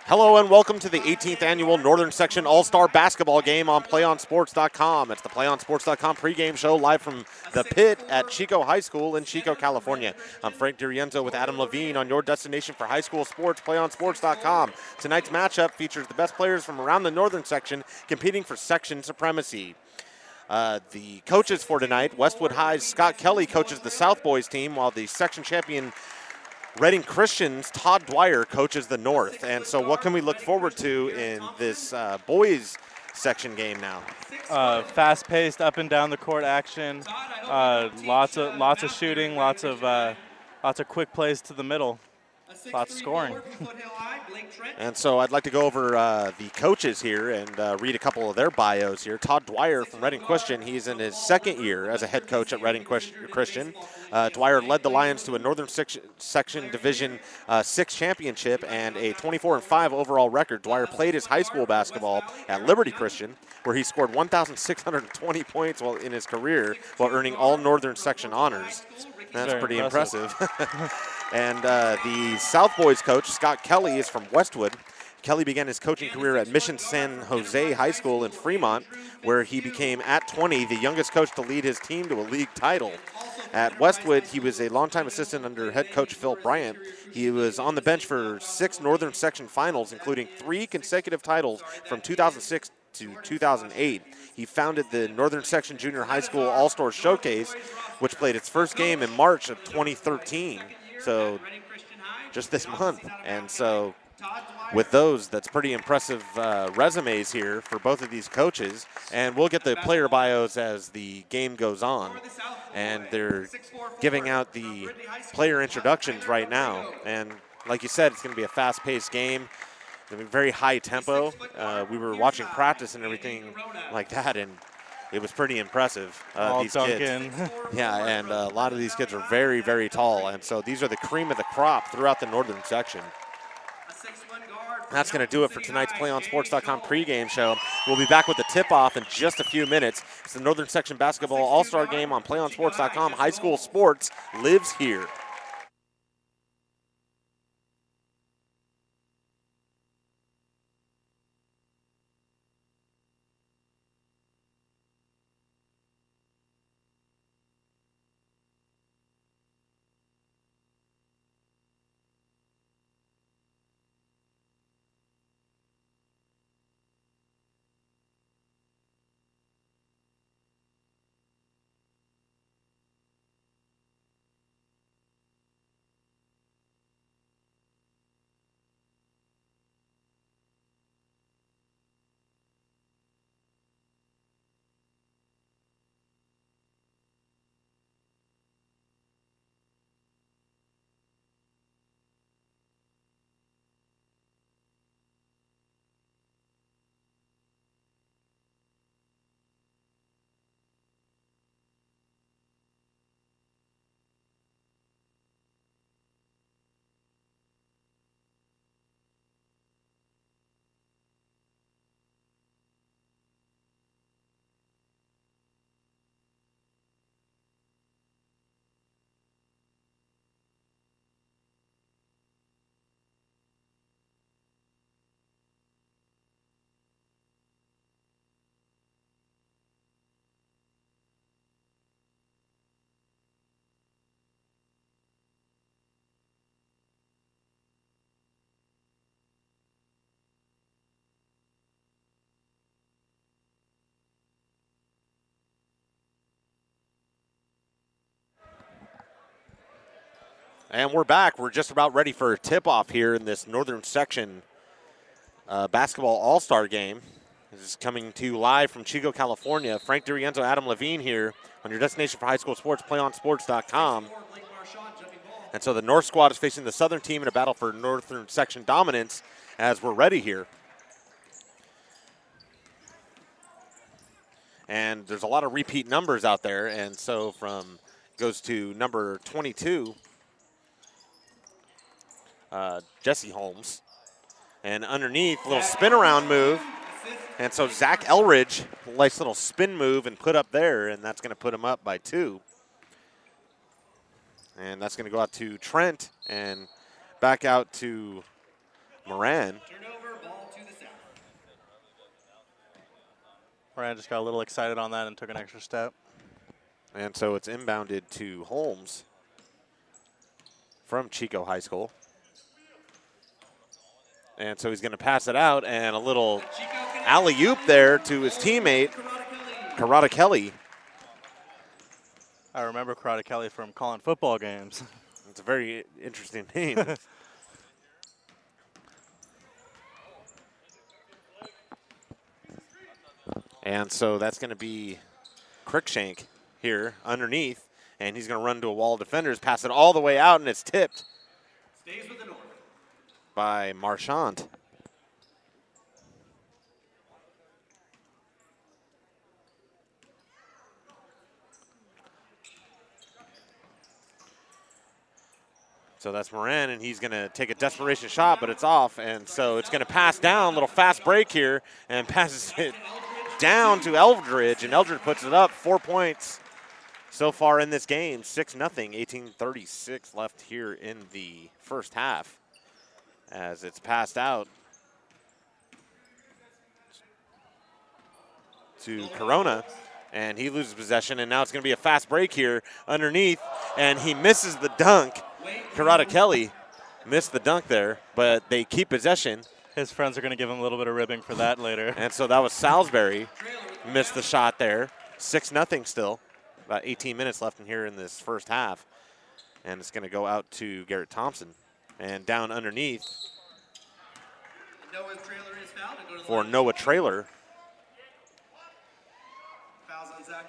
Hello and welcome to the 18th annual Northern Section All-Star Basketball Game on PlayOnSports.com. It's the PlayOnSports.com pregame show live from the pit at Chico High School in Chico, California. I'm Frank DiRienzo with Adam Levine on your destination for high school sports, PlayOnSports.com. Tonight's matchup features the best players from around the Northern Section competing for section supremacy. The coaches for tonight, Westwood High's Scott Kelly coaches the South Boys team, while the section champion Reading Christian's Todd Dwyer coaches the North. And so what can we look forward to in this boys section game now? Fast-paced, up and down the court action, lots of shooting, lots of quick plays to the middle, lots of scoring. And so I'd like to go over the coaches here and read a couple of their bios here. Todd Dwyer from Reading Christian, he's in his second year as a head coach at Reading Christian. Dwyer led the Lions to a Northern Section Division 6 championship and a 24-5 overall record. Dwyer played his high school basketball at Liberty Christian, where he scored 1,620 points while in his career while earning all Northern Section honors. That's pretty impressive. And the South Boys coach, Scott Kelly, is from Westwood. Kelly began his coaching career at Mission San Jose High School in Fremont, where he became, at 20, the youngest coach to lead his team to a league title. At Westwood, he was a longtime assistant under head coach Phil Bryant. He was on the bench for 6 Northern Section finals, including 3 consecutive titles from 2006 to 2008. He founded the Northern Section Junior High School All-Star Showcase, which played its first game in March of 2013. So just this month. And so with those, that's pretty impressive resumes here for both of these coaches. And we'll get the player bios as the game goes on. And they're giving out the player introductions right now. And like you said, it's going to be a fast-paced game. It's going to be very high tempo. We were watching practice and everything like that, and it was pretty impressive, these kids. Yeah, and a lot of these kids are very, very tall. And so these are the cream of the crop throughout the Northern Section. That's going to do it for tonight's PlayOnSports.com pregame show. We'll be back with the tip-off in just a few minutes. It's the Northern Section Basketball All-Star Game on PlayOnSports.com. High school sports lives here. And we're back. We're just about ready for a tip-off here in this Northern Section basketball all-star game. This is coming to you live from Chico, California. Frank DiRienzo, Adam Levine here on your destination for high school sports, PlayOnSports.com. And so the North squad is facing the Southern team in a battle for Northern Section dominance as we're ready here. And there's a lot of repeat numbers out there, and so goes to number 22, Jesse Holmes. And underneath, a little spin around move. And so Zach Elridge, nice little spin move and put up there, and that's going to put him up by 2. And that's going to go out to Trent and back out to Moran. Moran just got a little excited on that and took an extra step. And so it's inbounded to Holmes from Chico High School. And so he's going to pass it out, and a little alley-oop there to his teammate, Karada Kelly. I remember Karada Kelly from calling football games. It's a very interesting name. And so that's going to be Crickshank here underneath, and he's going to run to a wall of defenders, pass it all the way out, and it's tipped by Marchand. So that's Moran, and he's going to take a desperation shot, but it's off, and so it's going to pass down, little fast break here, and passes it down to Eldridge, and Eldridge puts it up, 4 points so far in this game, 6-0, 18:36 left here in the first half as it's passed out to Corona, and he loses possession, and now it's going to be a fast break here underneath, and he misses the dunk. Karada Kelly missed the dunk there, but they keep possession. His friends are going to give him a little bit of ribbing for that later. And so that was Salisbury, missed the shot there. 6-0 still. About 18 minutes left in here in this first half. And it's going to go out to Garrett Thompson. And down underneath for Noah Traylor,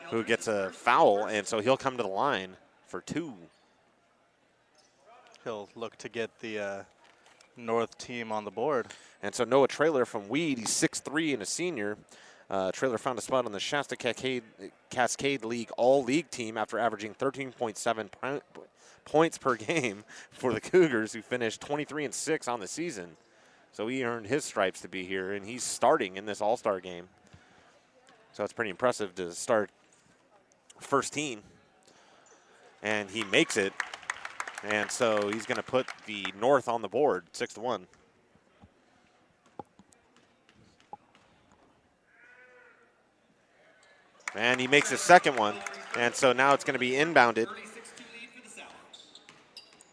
who gets a foul, and so he'll come to the line for 2. He'll look to get the North team on the board. And so Noah Traylor from Weed, he's 6'3" and a senior. Traylor found a spot on the Shasta Cascade League All-League team after averaging 13.7 points per game for the Cougars, who finished 23-6 on the season. So he earned his stripes to be here, and he's starting in this All-Star game. So it's pretty impressive to start first team. And he makes it. And so he's going to put the North on the board, 6-1. And he makes his second one. And so now it's going to be inbounded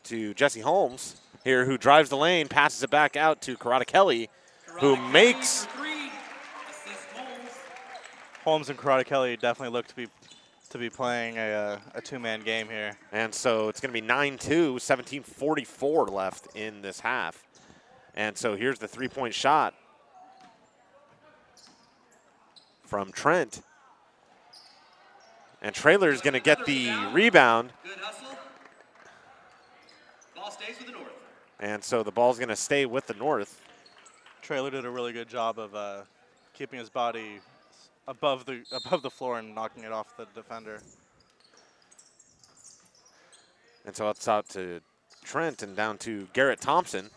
to Jesse Holmes here, who drives the lane, passes it back out to Karada Kelly, who makes. Holmes and Karada Kelly definitely look to be playing a two-man game here. And so it's going to be 9-2, 17:44 left in this half. And so here's the three-point shot from Trent. And Traylor's going to get the rebound. Good hustle. Ball stays with the North. And so the ball's going to stay with the North. Traylor did a really good job of keeping his body above the floor and knocking it off the defender. And so it's out to Trent and down to Garrett Thompson.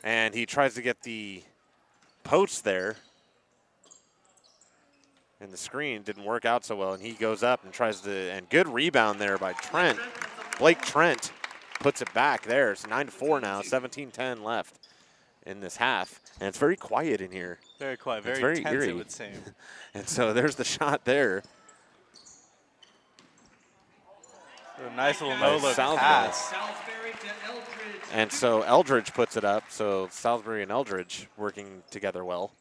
And he tries to get the post there. And the screen didn't work out so well, and he goes up and tries to, and good rebound there by Trent. Blake Trent puts it back there. It's 9-4 now, 17:10 left in this half. And it's very quiet in here. Very quiet, very tense eerie. It would seem. And so there's the shot there. A nice little no-look pass. And so Eldridge puts it up. So Salisbury and Eldridge working together well.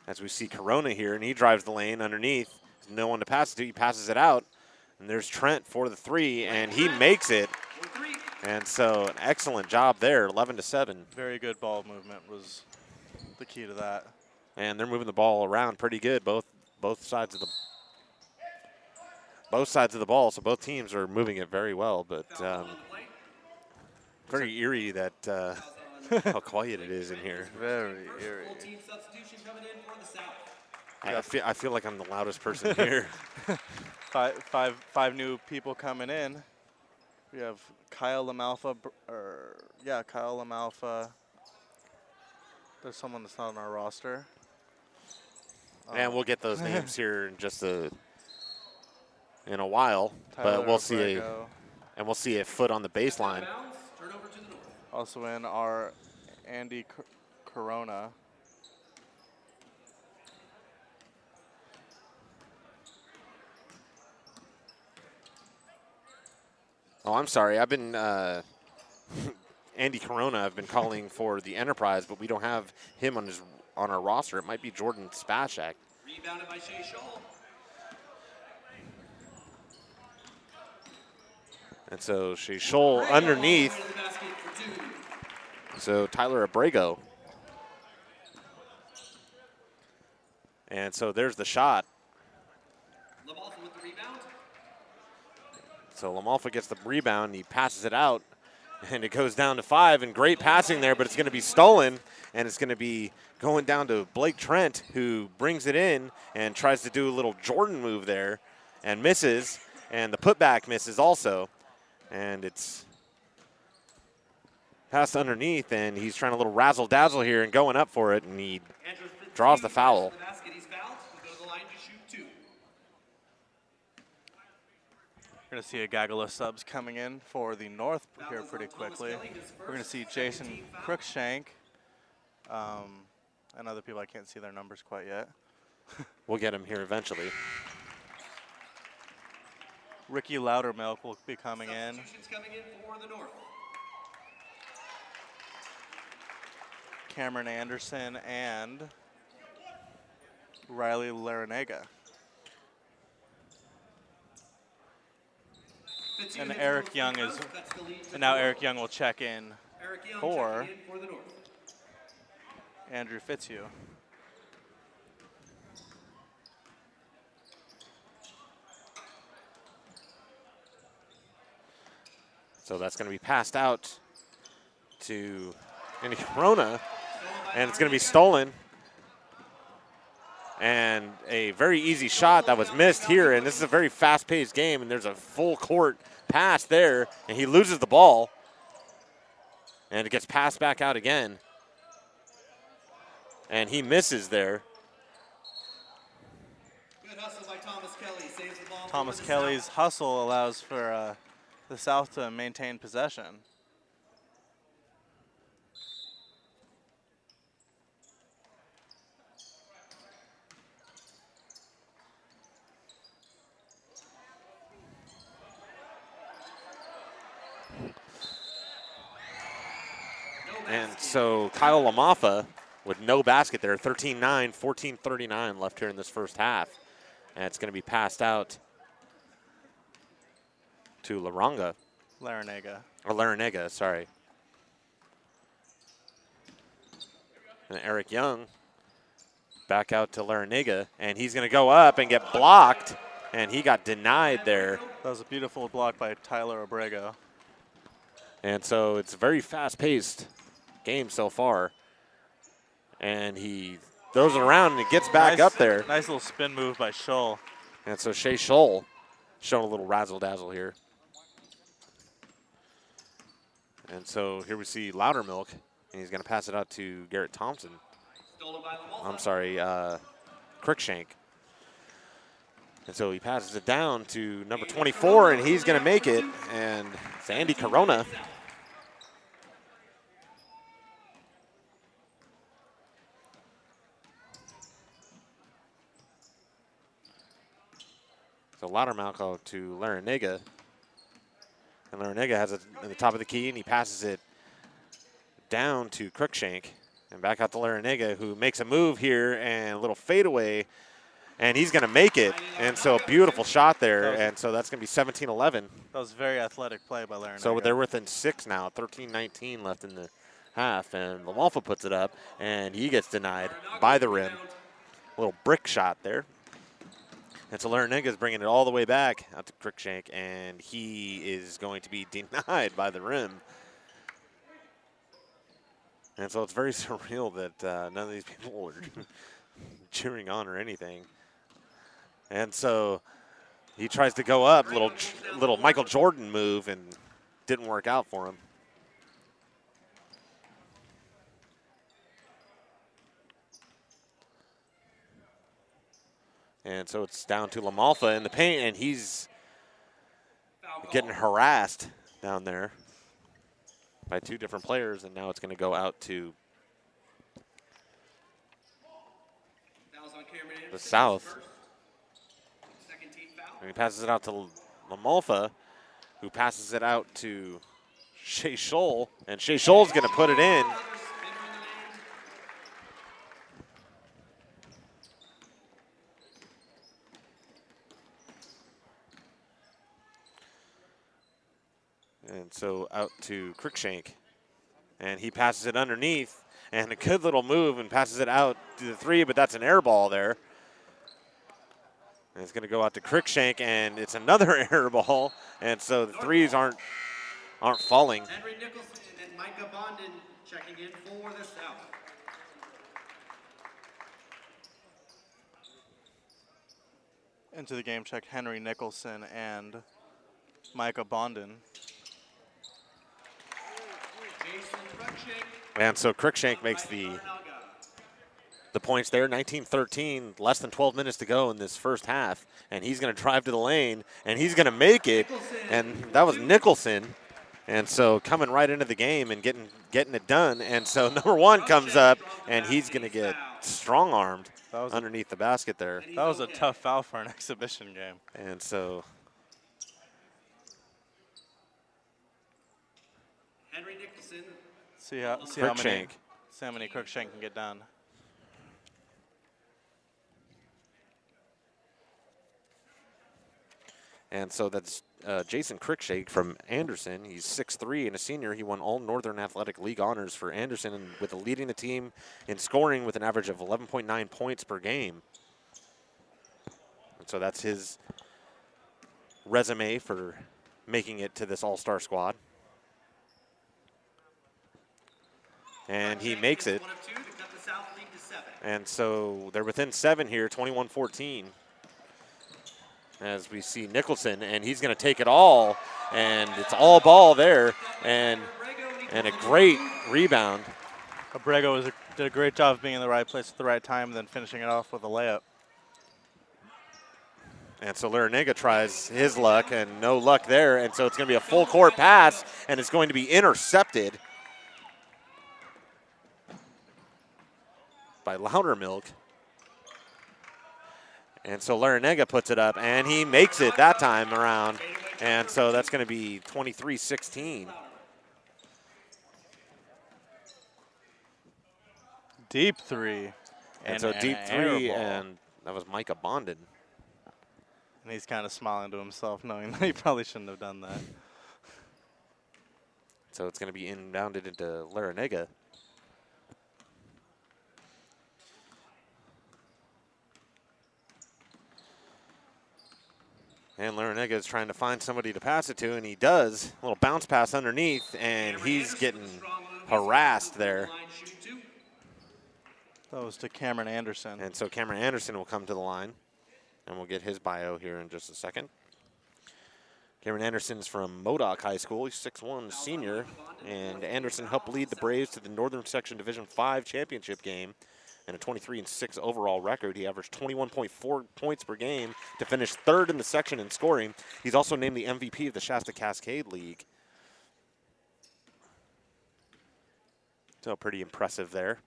As we see Corona here, and he drives the lane underneath. No one to pass it to. He passes it out. And there's Trent for the three, and he makes it. And so an excellent job there, 11-7. Very good ball movement was the key to that. And they're moving the ball around pretty good, both sides of the ball. So both teams are moving it very well, but very eerie that how quiet it is in here. Very eerie. I feel like I'm the loudest person here. Five new people coming in. We have Kyle Lamalfa, Kyle Lamalfa. There's someone that's not on our roster. And we'll get those names here in just a in a while, Tyler but we'll see Abrego. we'll see a foot on the baseline. Also in our Andy Corona. Oh, I'm sorry. I've been Andy Corona. I've been calling for the Enterprise, but we don't have him on our roster. It might be Jordan Spashak. Rebounded by Shea Scholl. And so Shea Scholl underneath. So Tyler Abrego. And so there's the shot. LaMalfa with the rebound. So LaMalfa gets the rebound, and he passes it out, and it goes down to 5, and great passing there, but it's going to be stolen, and it's going to be going down to Blake Trent, who brings it in and tries to do a little Jordan move there and misses, and the putback misses also, and it's passed underneath, and he's trying a little razzle-dazzle here and going up for it, and he draws the foul. We're going to see a gaggle of subs coming in for the North here pretty quickly. We're going to see Jason Cruikshank and other people. I can't see their numbers quite yet. We'll get him here eventually. Ricky Loudermilk will be coming in. Cameron Anderson and Riley Larinaga. And Eric Young is, and now Eric Young will check in for Andrew Fitzhugh. So that's going to be passed out to Andy Corona, and it's going to be stolen. And a very easy shot that was missed here, and this is a very fast-paced game, and there's a full court pass there, and he loses the ball, and it gets passed back out again, and he misses there. Good hustle by Thomas Kelly. Saves the ball. Thomas Kelly's hustle allows for the South to maintain possession. And so Kyle LaMalfa with no basket there, 13-9, 14:39 left here in this first half. And it's going to be passed out to Larinaga, sorry. And Eric Young back out to Larinaga, and he's going to go up and get blocked, and he got denied there. That was a beautiful block by Tyler Abrego. And so it's a very fast-paced game so far. And he throws it around, and it gets back up there. Nice little spin move by Scholl. And so Shea Scholl showing a little razzle-dazzle here. And so here we see Loudermilk, and he's going to pass it out to Garrett Thompson. I'm sorry, Cruikshank. And so he passes it down to number 24, and he's going to make it. And it's Andy Corona. So Loudermilk to Larinaga. And Larinaga has it at the top of the key, and he passes it down to Cruikshank. And back out to Larinaga, who makes a move here and a little fadeaway, and he's going to make it. And so a beautiful shot there, and so that's going to be 17-11. That was very athletic play by Larinaga. So they're within 6 now, 13-19 left in the half, and LaMalfa puts it up, and he gets denied by the rim. A little brick shot there. And so Larinaga is bringing it all the way back out to Cruikshank, and he is going to be denied by the rim. And so it's very surreal that none of these people are cheering on or anything. And so he tries to go up, little Michael Jordan move, and didn't work out for him. And so it's down to LaMalfa in the paint, and he's getting harassed down there by two different players, and now it's going to go out to the south. And he passes it out to Lamolfa, who passes it out to Shea Scholl, and Shea Scholl's going to put it in. And so out to Cruikshank, and he passes it underneath, and a good little move and passes it out to the three, but that's an air ball there. And it's going to go out to Cruikshank, and it's another air ball, and so the threes aren't falling. Henry Nicholson and Micah Bondin checking in for the South. Into the game check Henry Nicholson and Micah Bondin. And so Cruikshank makes the points there. 19-13, less than 12 minutes to go in this first half, and he's going to drive to the lane, and he's going to make it, and that was Nicholson. And so coming right into the game and getting it done, and so number one comes up, and he's going to get strong-armed underneath the basket there. That was a tough foul for an exhibition game. And so Henry Nicholson. See how many Cruikshank can get done. And so that's Jason Cruikshank from Anderson. He's 6'3" and a senior. He won all Northern Athletic League honors for Anderson, and with leading the team in scoring with an average of 11.9 points per game. And so that's his resume for making it to this all-star squad. And he makes it. And so they're within 7 here, 21-14. As we see Nicholson, and he's going to take it all, and it's all ball there, and a great rebound. Abrego did a great job of being in the right place at the right time and then finishing it off with a layup. And so Larinaga tries his luck, and no luck there, and so it's going to be a full court pass, and it's going to be intercepted by Loudermilk. And so Larinaga puts it up, and he makes it that time around. And so that's going to be 23-16. Deep three. And so deep three, and that was Micah Bondin. And he's kind of smiling to himself, knowing that he probably shouldn't have done that. So it's going to be inbounded into Larinaga. And Larinaga is trying to find somebody to pass it to, and he does. A little bounce pass underneath, and he's getting harassed there. That was to Cameron Anderson. And so Cameron Anderson will come to the line, and we'll get his bio here in just a second. Cameron Anderson's from Modoc High School. He's 6'1", senior, and Anderson helped lead the Braves to the Northern Section Division V championship game and a 23-6 overall record. He averaged 21.4 points per game to finish third in the section in scoring. He's also named the MVP of the Shasta Cascade League. So pretty impressive there.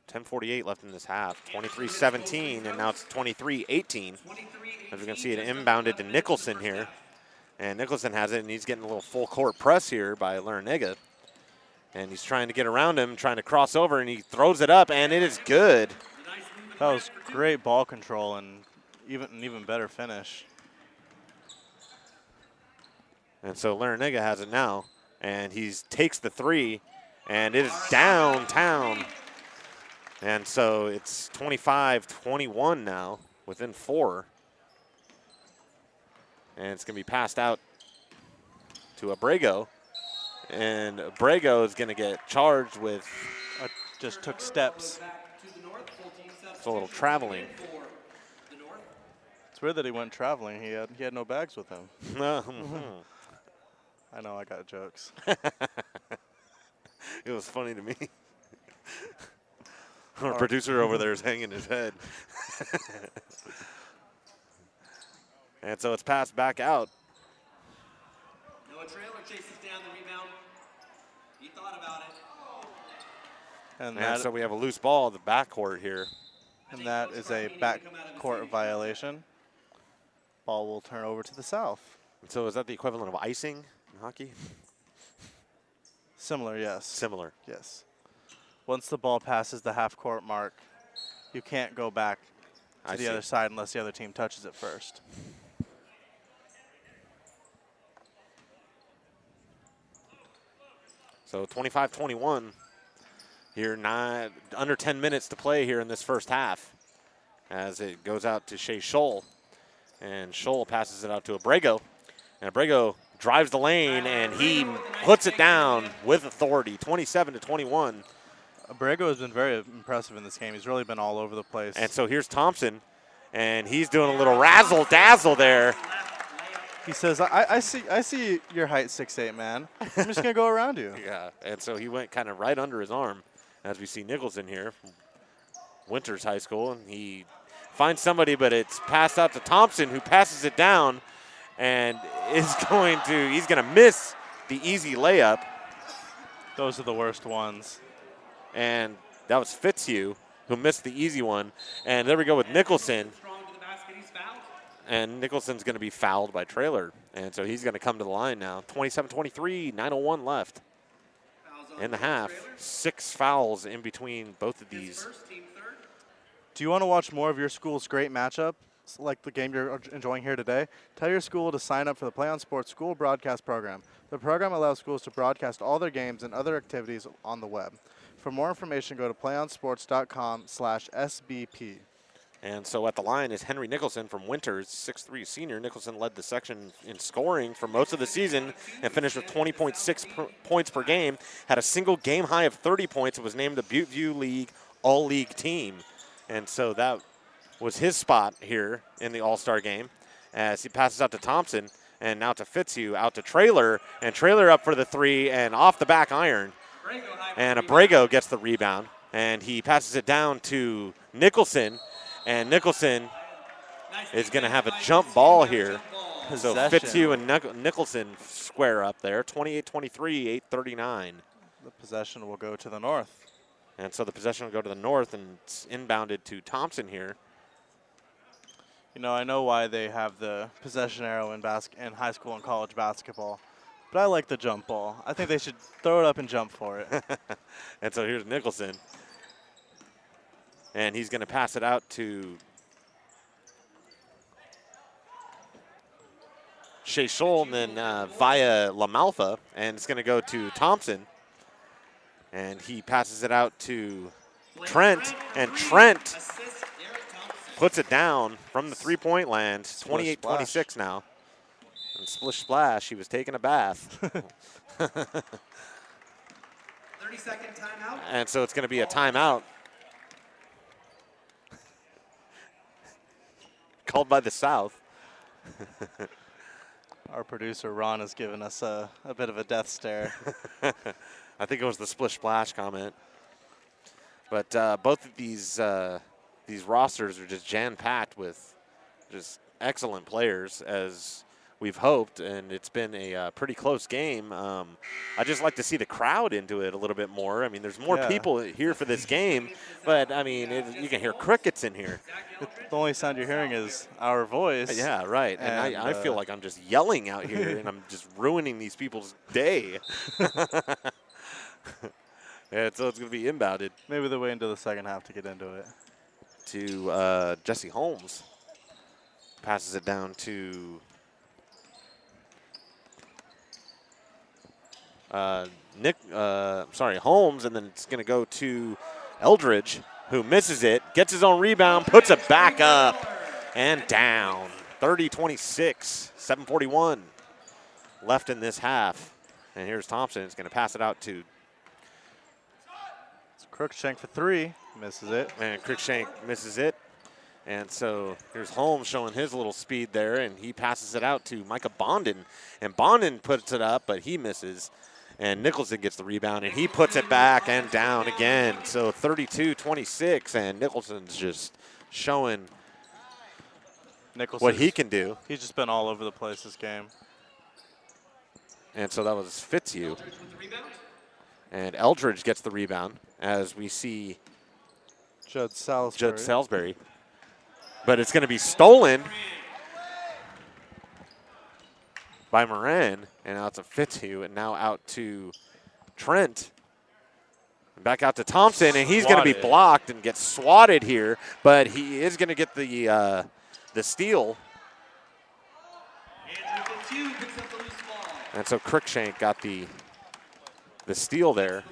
10:48 left in this half. 23-17, and now it's 23-18. As we can see, it inbounded to Nicholson here. And Nicholson has it, and he's getting a little full court press here by Larinaga. And he's trying to get around him, trying to cross over, and he throws it up, and it is good. That was great ball control and an even better finish. And so Larinaga has it now, and he takes the three, and it is downtown. And so it's 25-21 now, within 4. And it's going to be passed out to Abrego. And Abrego is going to get charged with. Just took steps. It's a little traveling. It's weird that he went traveling. He had no bags with him. I know, I got jokes. It was funny to me. Our producer over there is hanging his head. And so it's passed back out. Noah Trailer chases down the rebound. He thought about it. And so we have a loose ball at the backcourt here. And that is a backcourt violation. Ball will turn over to the south. And so is that the equivalent of icing in hockey? Similar, yes. Similar. Yes. Once the ball passes the half-court mark, you can't go back to the other side unless the other team touches it first. So 25-21 here, under 10 minutes to play here in this first half as it goes out to Shea Scholl. And Scholl passes it out to Abrego. And Abrego drives the lane, and he puts it down with authority, 27-21. Abrego has been very impressive in this game. He's really been all over the place. And so here's Thompson, and he's doing a little razzle-dazzle there. He says, I see your height 6'8", man. I'm just going to go around you. Yeah, and so he went kind of right under his arm, as we see Nicholson here from Winters High School, and he finds somebody, but it's passed out to Thompson, who passes it down and he's going to miss the easy layup. Those are the worst ones. And that was Fitzhugh who missed the easy one. And there we go with Nicholson. And Nicholson's going to be fouled by Traylor. And so he's going to come to the line now. 27-23, 9:01 left in the half. 6 fouls in between both of these. Do you want to watch more of your school's great matchup, like the game you're enjoying here today? Tell your school to sign up for the Play on Sports School Broadcast Program. The program allows schools to broadcast all their games and other activities on the web. For more information, go to playonsports.com/SBP. And so at the line is Henry Nicholson from Winters, 6'3" senior. Nicholson led the section in scoring for most of the season and finished with 20.6 points per game. Had a single game high of 30 points and was named the Butteview League All-League team. And so that was his spot here in the All-Star game as he passes out to Thompson and now to Fitzhugh, out to Traylor, and Traylor up for the three and off the back iron. And Abrego gets the rebound, and he passes it down to Nicholson, and Nicholson is going to have a jump ball here. So Fitzhugh and Nicholson square up there, 28-23, 8:39. The possession will go to the north. And so the possession will go to the north, and it's inbounded to Thompson here. You know, I know why they have the possession arrow in high school and college basketball, but I like the jump ball. I think they should throw it up and jump for it. And so here's Nicholson. And he's going to pass it out to Shea Scholl, and then via LaMalfa, and it's going to go to Thompson. And he passes it out to Trent, and Trent puts it down from the three-point land, 28-26 now. And splish splash, he was taking a bath. 30-second timeout. And so it's going to be a timeout. Called by the South. Our producer, Ron, has given us a bit of a death stare. I think it was the splish splash comment. But both of these rosters are just jam-packed with just excellent players, as we've hoped, and it's been a pretty close game. I just like to see the crowd into it a little bit more. I mean, there's more people here for this game, but, I mean, you can hear crickets in here. The only sound you're hearing is our voice. Yeah, right. And I feel like I'm just yelling out here, and I'm just ruining these people's day. Yeah, so it's going to be inbounded. Maybe they'll wait until the second half to get into it. To Jesse Holmes. Passes it down to Holmes, and then it's going to go to Eldridge, who misses it, gets his own rebound, puts it back up and down. 30-26, 7:41 left in this half. And here's Thompson. It's going to pass it out to Crookshank for three, misses it. And Crookshank misses it. And so here's Holmes showing his little speed there, and he passes it out to Micah Bondin. And Bondin puts it up, but he misses. And Nicholson gets the rebound, and he puts it back and down again. So 32-26, and Nicholson's just showing Nicholson, what he can do. He's just been all over the place this game. And so that was Fitzhugh. And Eldridge gets the rebound as we see Judd Salisbury. Judd Salisbury. But it's going to be stolen by Moran. And now it's a Fitzhugh. And now out to Trent. Back out to Thompson. And he's going to be blocked and get swatted here. But he is going to get the steal. And so Cruikshank got the steal there.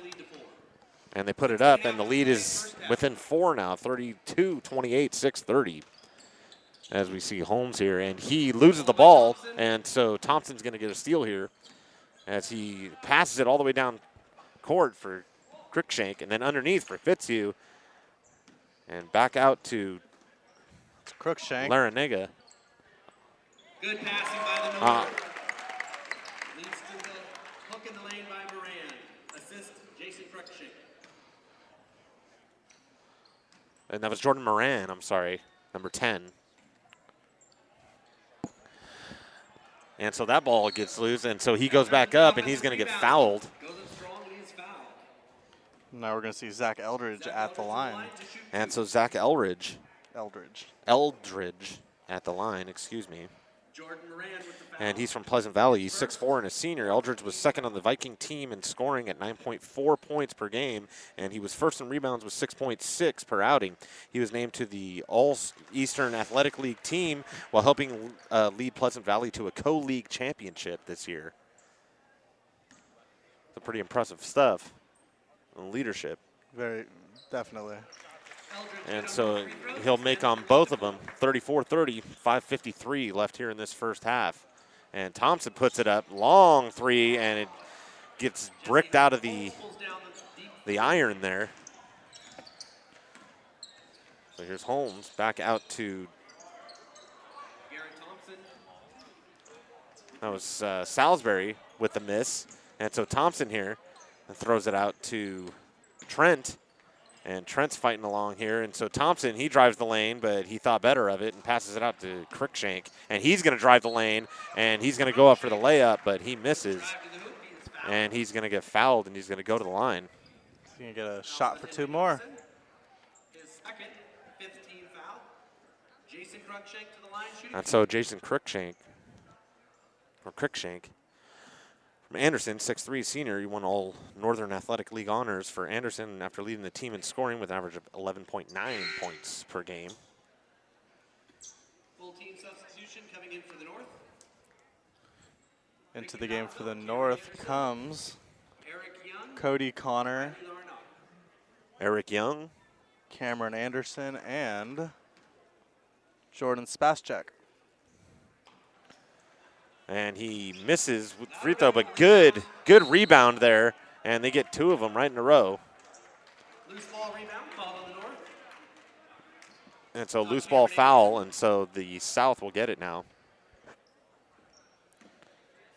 And they put it up, and the lead is within 4 now, 32-28, 6:30. As we see Holmes here, and he loses the ball, and so Thompson's going to get a steal here as he passes it all the way down court for Cruikshank, and then underneath for Fitzhugh. And back out to Cruikshank. Larrañaga. Good passing by the North. Leads to the hook in the lane by Moran. Assist, Jason Cruikshank. And that was Jordan Moran, I'm sorry, number 10. And so that ball gets loose, and so he goes back up, and he's going to get fouled. Now we're going to see Zach Eldridge at the line. And so Zach Eldridge at the line, excuse me. And he's from Pleasant Valley. He's 6'4" and a senior. Eldridge was second on the Viking team in scoring at 9.4 points per game, and he was first in rebounds with 6.6 per outing. He was named to the All-Eastern Athletic League team while helping lead Pleasant Valley to a co-league championship this year. It's pretty impressive stuff in leadership. Very, definitely. And so he'll make on both of them, 34-30, 5:53 left here in this first half. And Thompson puts it up, long three, and it gets bricked out of the iron there. So here's Holmes back out to, that was Salisbury with the miss. And so Thompson here and throws it out to Trent. And Trent's fighting along here. And so Thompson, he drives the lane, but he thought better of it and passes it out to Cruikshank. And he's going to drive the lane, and he's going to go up for the layup, but he misses. And he's going to get fouled, and he's going to go to the line. He's going to get a shot for 2 more. His second, 15 foul. Jason Cruikshank to the line shooting. And so Jason Cruikshank, from Anderson, 6'3", senior. He won all Northern Athletic League honors for Anderson after leading the team in scoring with an average of 11.9 points per game. Full team substitution coming in for the North. Into the game for the North comes Eric Young, Cody Connor, Eric Young, Cameron Anderson, and Jordan Spaschek. And he misses with the free throw, but good rebound there. And they get 2 of them right in a row. Loose ball rebound, called on the North. And so loose ball foul, and so the South will get it now.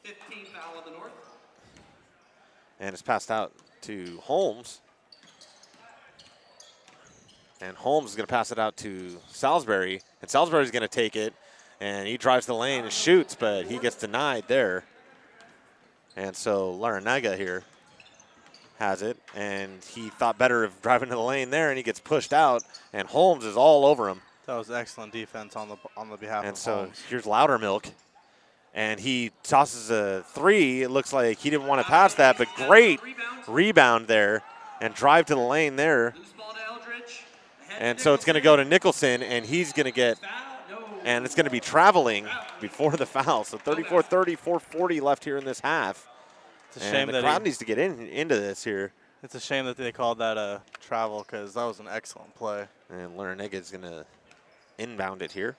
15 foul on the North. And it's passed out to Holmes. And Holmes is going to pass it out to Salisbury. And Salisbury's going to take it. And he drives the lane and shoots, but he gets denied there. And so Larrañaga here has it. And he thought better of driving to the lane there, and he gets pushed out. And Holmes is all over him. That was excellent defense on the behalf and of so Holmes. Here's Loudermilk. And he tosses a 3. It looks like he didn't want to pass that, but great rebound there and drive to the lane there. And so it's going to go to Nicholson, and he's going to get, and it's going to be traveling before the foul. So 34-30, 4:40 left here in this half. It's a shame the that crowd needs to get into this here. It's a shame that they called that a travel because that was an excellent play. And Larrañaga is going to inbound it here.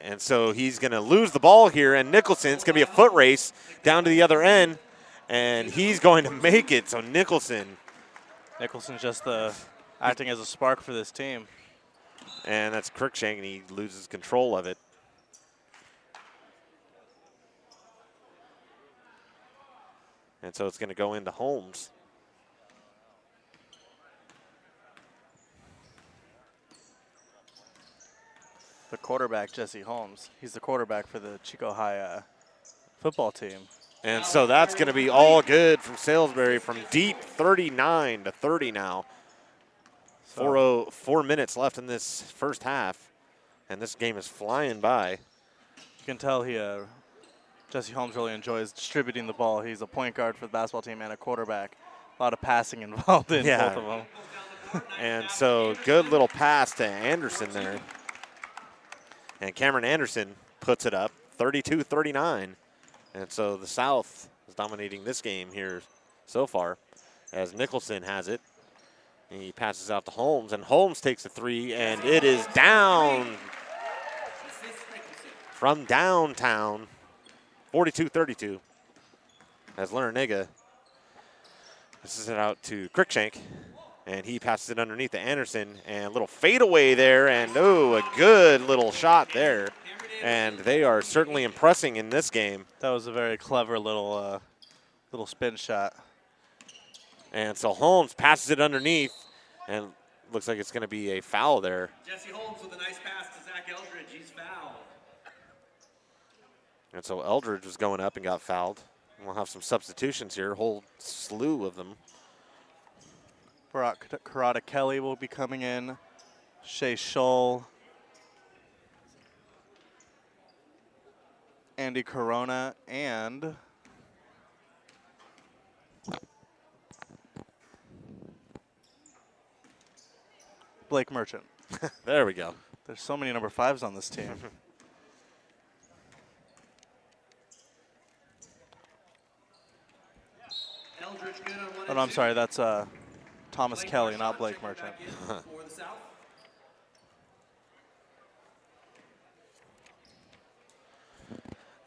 And so he's going to lose the ball here, and Nicholson, it's going to be a foot race down to the other end, and he's going to make it. So Nicholson's just acting as a spark for this team. And that's Cruikshank, and he loses control of it. And so it's going to go into Holmes. the quarterback, Jesse Holmes. He's the quarterback for the Chico High football team. And so that's going to be all good from Salisbury from deep, 39-30 now. So 4 minutes left in this first half, and this game is flying by. you can tell Jesse Holmes really enjoys distributing the ball. He's a point guard for the basketball team and a quarterback. A lot of passing involved in both of them. And so good little pass to Anderson there. And Cameron Anderson puts it up, 32-39. And so the South is dominating this game here so far as Nicholson has it. And he passes out to Holmes, and Holmes takes a three, and it is down from downtown, 42-32. As Larinaga passes it out to Cruikshank, and he passes it underneath to Anderson, and a little fadeaway there, and a good little shot there. And they are certainly impressing in this game. That was a very clever little spin shot. And so Holmes passes it underneath, and looks like it's going to be a foul there. Jesse Holmes with a nice pass to Zach Eldridge. He's fouled. And so Eldridge was going up and got fouled. We'll have some substitutions here, a whole slew of them. Karada Kelly will be coming in. Shea Scholl. Andy Corona and Blake Merchant. There we go. There's so many number 5s on this team. Eldridge good on one Oh, no, I'm sorry. That's Thomas Kelly, not Blake Merchant. For the South.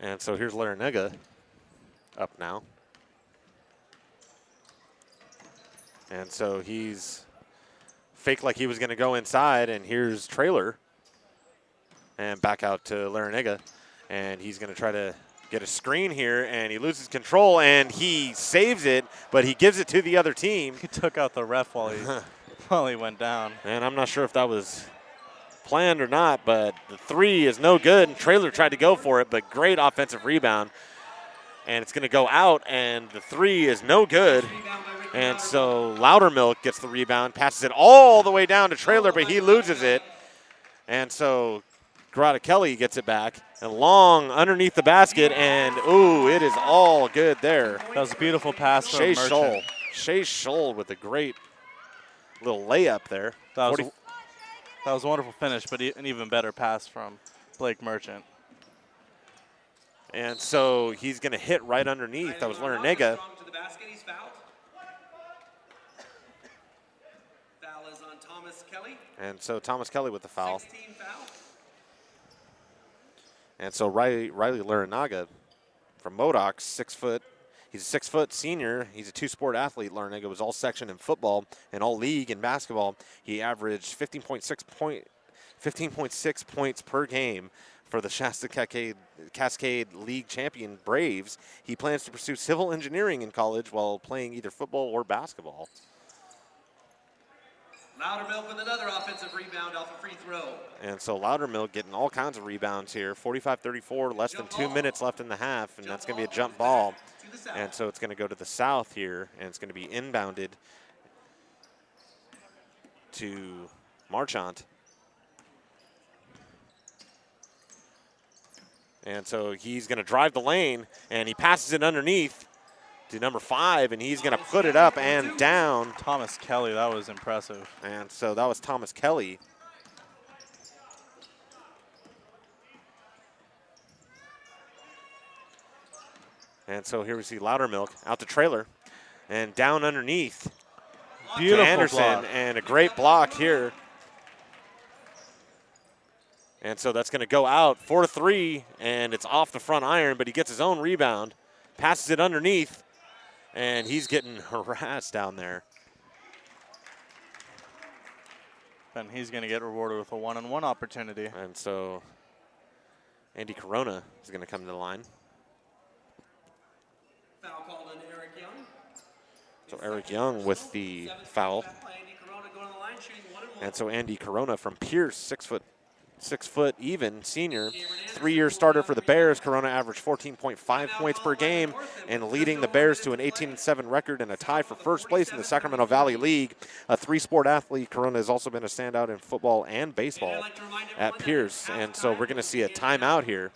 And so here's Larinaga up now. And so he's faked like he was going to go inside, and here's Trailer. And back out to Larinaga. And he's going to try to get a screen here, and he loses control, and he saves it, but he gives it to the other team. He took out the ref while he went down. And I'm not sure if that was planned or not, but the three is no good, and Trailer tried to go for it, but great offensive rebound. And it's going to go out, and the three is no good. And so Loudermilk gets the rebound, passes it all the way down to Trailer, but he loses it. And so Karada Kelly gets it back, and long underneath the basket, and it is all good there. That was a beautiful pass from Shea Merchant. Scholl. Shea Scholl with a great little layup there. That was a wonderful finish, but an even better pass from Blake Merchant. And so he's going to hit right underneath. That was Larinaga. To the basket, he's fouled. Foul is on Thomas Kelly. And so Thomas Kelly with the foul. 16 foul. And so Riley Larinaga from Modoc, 6 foot. He's a 6 foot senior. He's a 2-sport athlete. Larinaga was all section in football and all league in basketball. He averaged 15.6 points per game for the Shasta Cascade League champion Braves. He plans to pursue civil engineering in college while playing either football or basketball. Loudermilk with another offensive rebound off a free throw. And so Loudermilk getting all kinds of rebounds here. 45-34, less than 2 minutes left in the half, and that's going to be a jump ball. And so it's going to go to the South here, and it's going to be inbounded to Marchant. And so he's going to drive the lane, and he passes it underneath to number 5, and he's going to put it up and down. Thomas Kelly, that was impressive. And so that was Thomas Kelly. And so here we see Loudermilk out to Trailer, and down underneath Beautiful to Anderson, block. and a great block here. And so that's going to go out 4-3, and it's off the front iron, but he gets his own rebound, passes it underneath, and he's getting harassed down there. And he's going to get rewarded with a one-on-one opportunity. And so Andy Corona is going to come to the line. Foul called on Eric Young. So Eric Young with the foul. Andy Corona going to the line, shooting 1-1. And so Andy Corona from Pierce, 6 foot 6 foot even senior. 3-year starter for the Bears. Corona averaged 14.5 points per game and leading the Bears to an 18-7 record and a tie for first place in the Sacramento Valley League. A 3-sport athlete, Corona has also been a standout in football and baseball at Pierce. And so we're going to see a timeout here.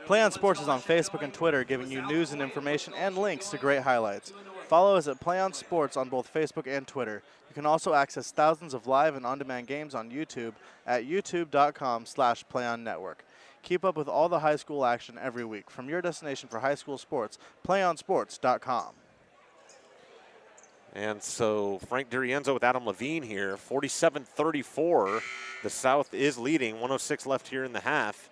Play on Sports is on Facebook and Twitter, giving you news and information and links to great highlights. Follow us at Play on Sports on both Facebook and Twitter. You can also access thousands of live and on-demand games on YouTube at youtube.com/playonnetwork. Keep up with all the high school action every week. From your destination for high school sports, playonsports.com. And so Frank Durienzo with Adam Levine here, 47-34. The South is leading, 106 left here in the half.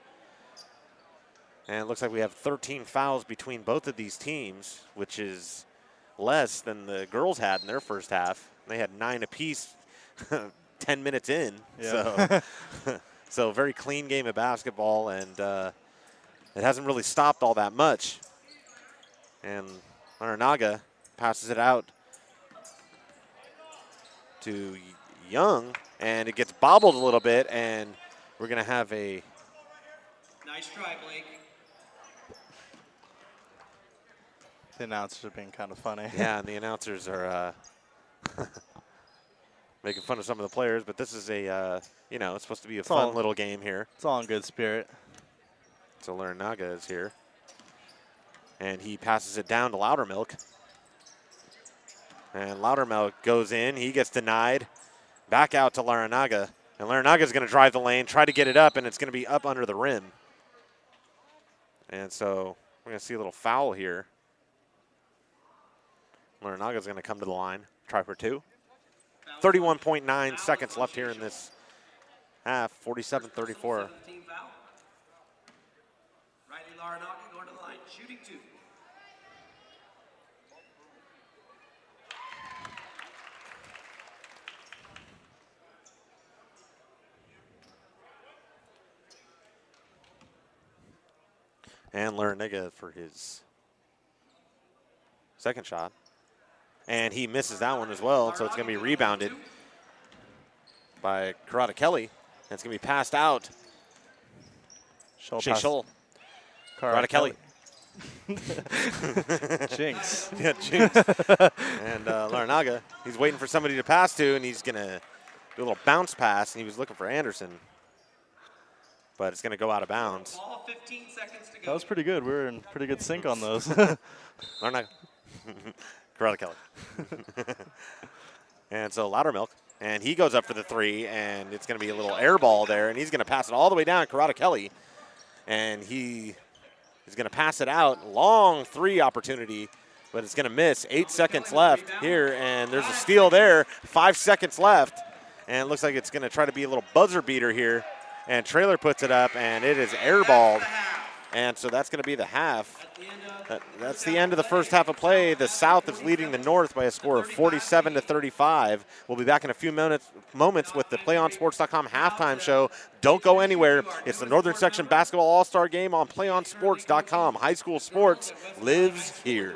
And it looks like we have 13 fouls between both of these teams, which is less than the girls had in their first half. They had 9 apiece 10 minutes in. Yeah. So very clean game of basketball, and it hasn't really stopped all that much. And Laranaga passes it out to Young, and it gets bobbled a little bit, and we're going to have a nice try, Blake. The announcers are being kind of funny. Yeah, and the announcers are making fun of some of the players, but this is a, it's supposed to be a fun little game here. It's all in good spirit. So Laranaga is here. And he passes it down to Loudermilk. And Loudermilk goes in. He gets denied. Back out to Laranaga. And Laranaga's going to drive the lane, try to get it up, and it's going to be up under the rim. And so we're going to see a little foul here. Laranaga's going to come to the line, try for 2. 31.9 seconds left here in this half, 47-34. Riley Laranaga going to the line, shooting 2. And Laranaga for his second shot. And he misses that one as well, so it's going to be rebounded by Karada Kelly. And it's going to be passed out. Shea Scholl. Karada Kelly. Jinx. Yeah, jinx. And Laranaga, he's waiting for somebody to pass to, and he's going to do a little bounce pass, and he was looking for Anderson. But it's going to go out of bounds. 15 seconds to go. That was pretty good. We were in pretty good sync on those. Laranaga. Karada Kelly. And so Loudermilk, and he goes up for the 3, and it's going to be a little air ball there, and he's going to pass it all the way down to Karada Kelly. And he is going to pass it out. Long 3 opportunity, but it's going to miss. 8 seconds left here, and there's a steal there. 5 seconds left, and it looks like it's going to try to be a little buzzer beater here. And Traylor puts it up, and it is airballed. And so that's going to be the half. That's the end of the first half of play. The South is leading the North by a score of 47-35. We'll be back in a few moments with the PlayOnSports.com halftime show. Don't go anywhere. It's the Northern Section Basketball All-Star Game on PlayOnSports.com. High school sports lives here.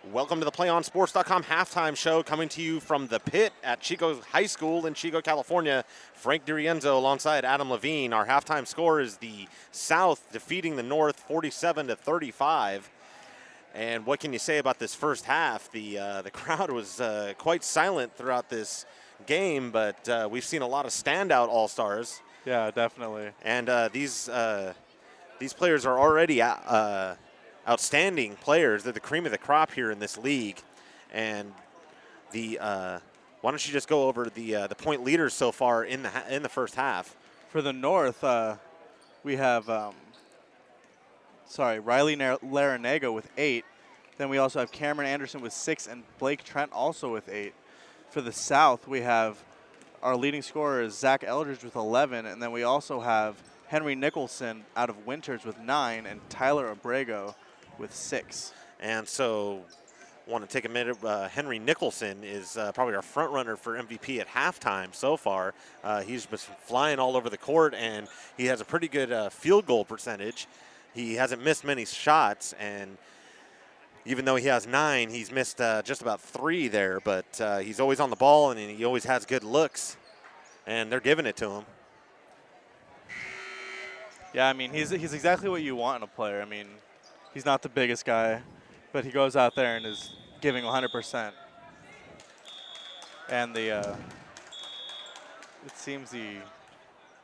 Welcome to the PlayOnSports.com halftime show, coming to you from the pit at Chico High School in Chico, California. Frank DiRienzo alongside Adam Levine. Our halftime score is the South defeating the North 47-35. And what can you say about this first half? The crowd was quite silent throughout this game, but we've seen a lot of standout all-stars. Yeah, definitely. And these players are already outstanding players. They're the cream of the crop here in this league. And why don't you just go over the point leaders so far in the first half? For the North, we have Riley Larinaga with 8. Then we also have Cameron Anderson with 6 and Blake Trent also with 8. For the South, we have our leading scorer is Zach Eldridge with 11, and then we also have Henry Nicholson out of Winters with 9 and Tyler Abrego with 6. And so I want to take a minute. Henry Nicholson is probably our front runner for MVP at halftime so far. He's been flying all over the court, and he has a pretty good field goal percentage. He hasn't missed many shots, and even though he has 9, he's missed just about 3 there, but he's always on the ball, and he always has good looks, and they're giving it to him. Yeah, I mean, he's exactly what you want in a player. I mean, he's not the biggest guy, but he goes out there and is giving 100%. And it seems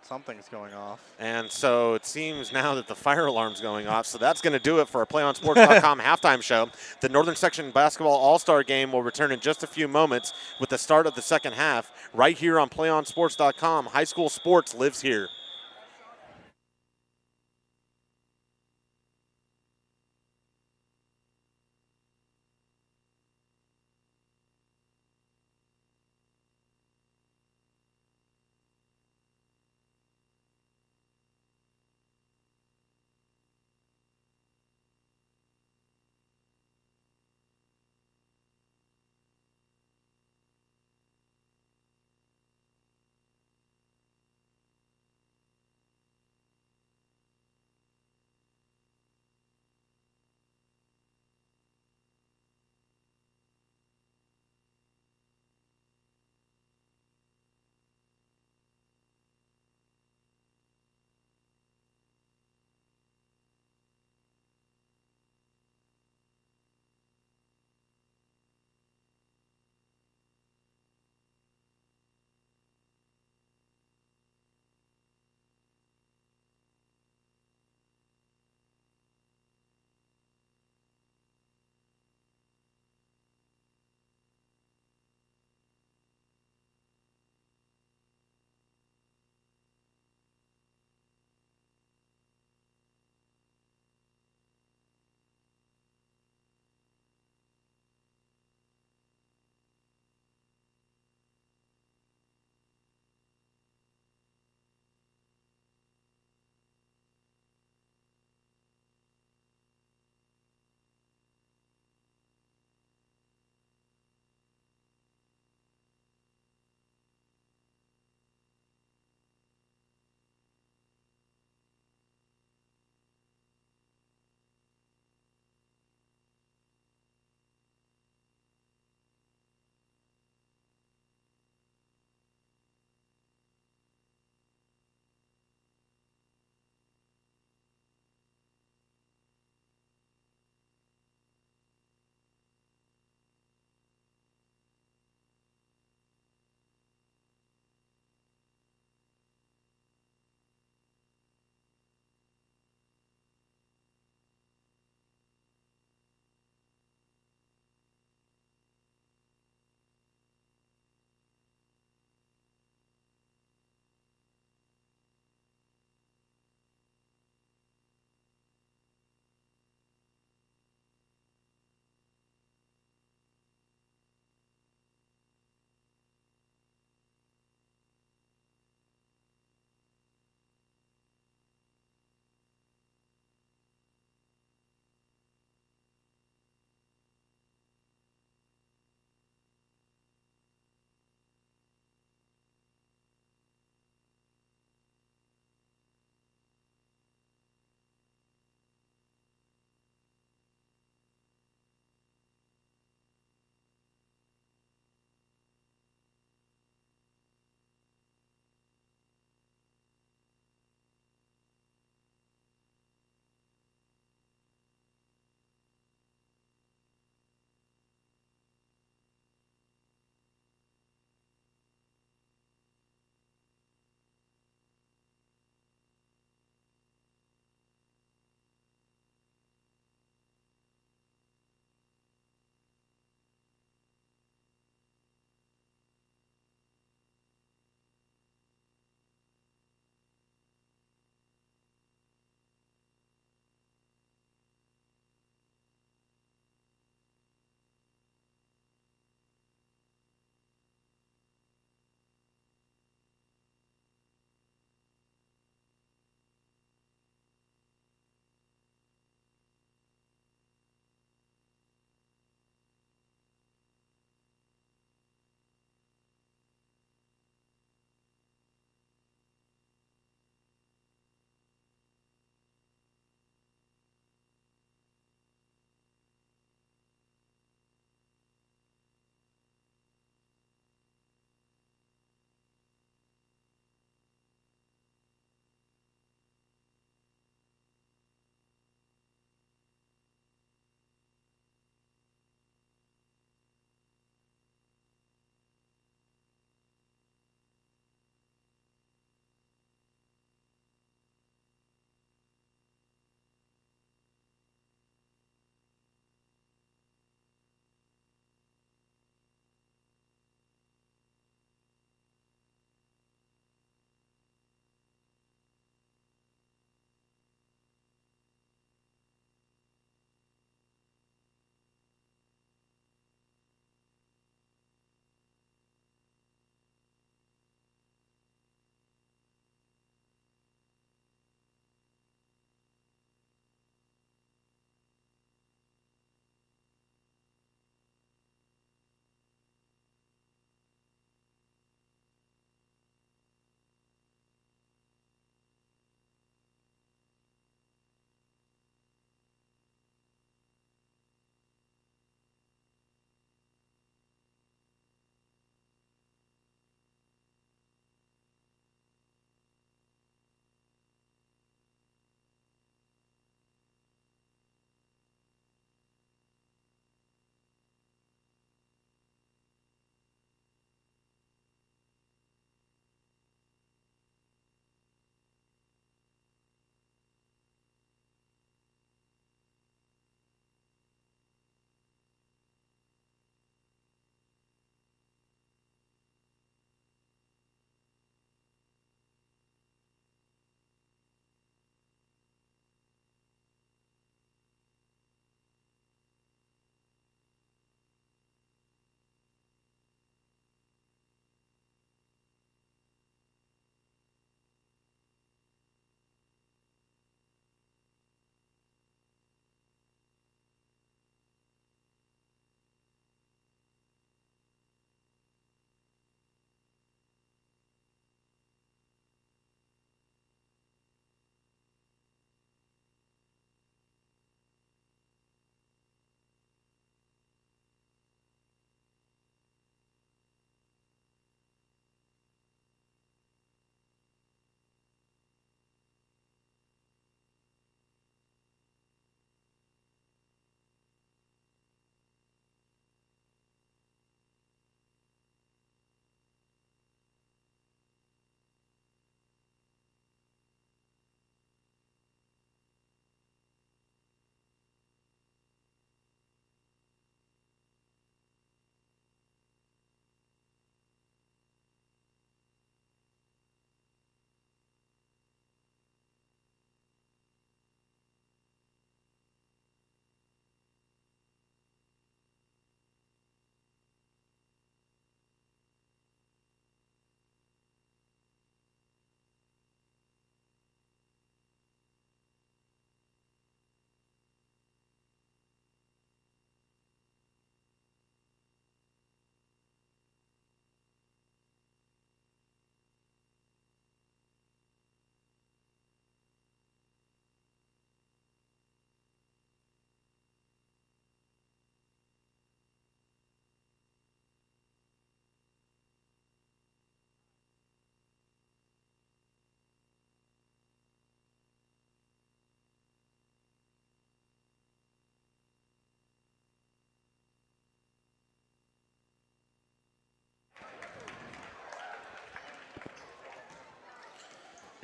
something's going off. And so it seems now that the fire alarm's going off. So that's going to do it for our PlayOnSports.com halftime show. The Northern Section Basketball All-Star Game will return in just a few moments with the start of the second half right here on PlayOnSports.com. High school sports lives here.